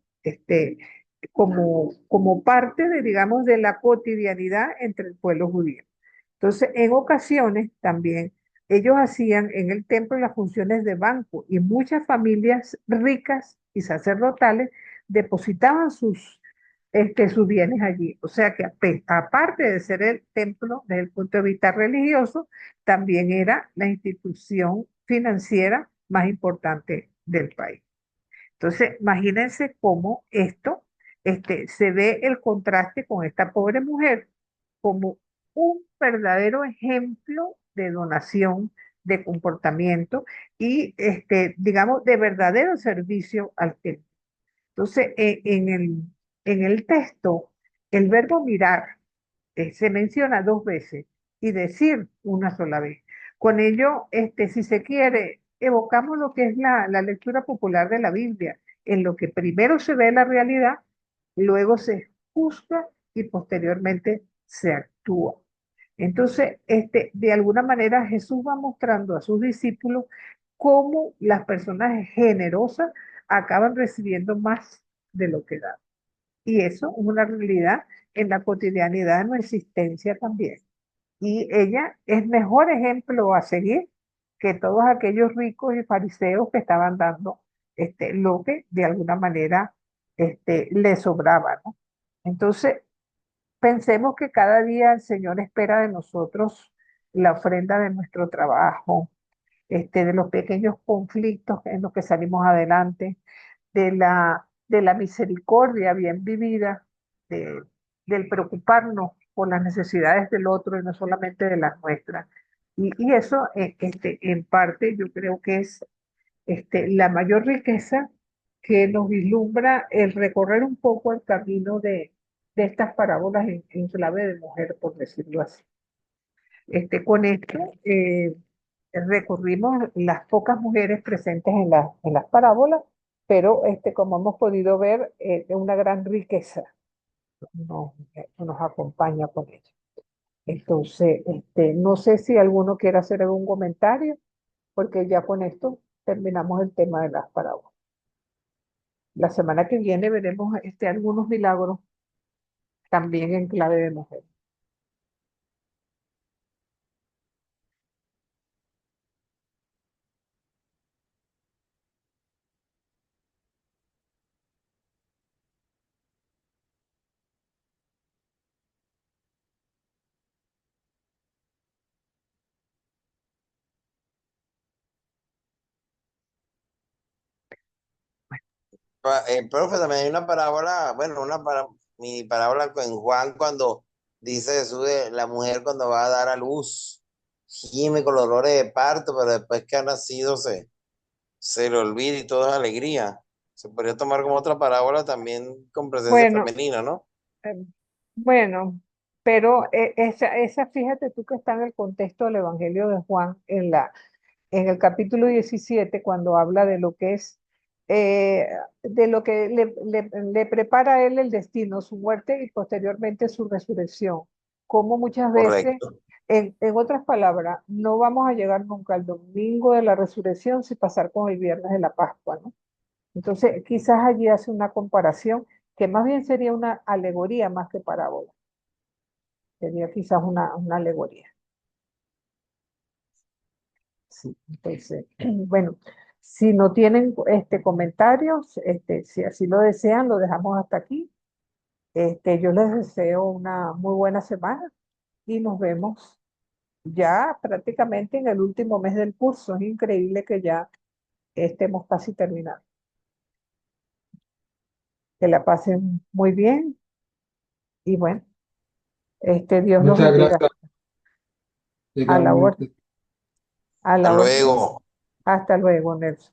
como parte de, digamos, de la cotidianidad entre el pueblo judío. Entonces, en ocasiones también ellos hacían en el templo las funciones de banco y muchas familias ricas y sacerdotales depositaban sus bienes allí. O sea que aparte de ser el templo desde el punto de vista religioso, también era la institución financiera más importante del país. Entonces, imagínense cómo esto, se ve el contraste con esta pobre mujer como un verdadero ejemplo de donación, de comportamiento y, digamos, de verdadero servicio al templo. Entonces, en el texto, el verbo mirar se menciona dos veces y decir una sola vez. Con ello, si se quiere, evocamos lo que es la lectura popular de la Biblia, en lo que primero se ve la realidad, luego se juzga y posteriormente se actúa. Entonces, de alguna manera Jesús va mostrando a sus discípulos cómo las personas generosas acaban recibiendo más de lo que dan. Y eso es una realidad en la cotidianidad de nuestra existencia también. Y ella es mejor ejemplo a seguir que todos aquellos ricos y fariseos que estaban dando lo que de alguna manera le sobraba, ¿no? Entonces, pensemos que cada día el Señor espera de nosotros la ofrenda de nuestro trabajo, de los pequeños conflictos en los que salimos adelante, de la misericordia bien vivida, de- del preocuparnos por las necesidades del otro y no solamente de las nuestras. Y eso, en parte, yo creo que es la mayor riqueza que nos vislumbra el recorrer un poco el camino de estas parábolas en clave de mujer, por decirlo así. Con esto recorrimos las pocas mujeres presentes en las parábolas, pero como hemos podido ver, es una gran riqueza nos acompaña con ella. Entonces, no sé si alguno quiere hacer algún comentario, porque ya con esto terminamos el tema de las parábolas. La semana que viene veremos algunos milagros también en clave de mujer. Profe, también hay una parábola, bueno, mi parábola con Juan cuando dice Jesús de la mujer cuando va a dar a luz, gime con los dolores de parto, pero después que ha nacido se le olvida y todo es alegría. Se podría tomar como otra parábola también con presencia Bueno, femenina, ¿no? eh, bueno, pero esa, fíjate tú que está en el contexto del Evangelio de Juan, en el capítulo 17 cuando habla de lo que es, de lo que le prepara a él el destino, su muerte y posteriormente su resurrección. Como muchas veces, Correcto. en otras palabras, no vamos a llegar nunca al domingo de la resurrección sin pasar con el viernes de la Pascua, ¿no? Entonces, quizás allí hace una comparación que más bien sería una alegoría más que parábola. Sería quizás una alegoría. Sí, entonces, bueno, si no tienen comentarios, si así lo desean, lo dejamos hasta aquí. Yo les deseo una muy buena semana y nos vemos ya prácticamente en el último mes del curso. Es increíble que ya estemos casi terminando. Que la pasen muy bien y bueno, Dios los Muchas bendiga. gracias, A la hora, igualmente. a Hasta la orden. luego. Hasta luego, Nelson.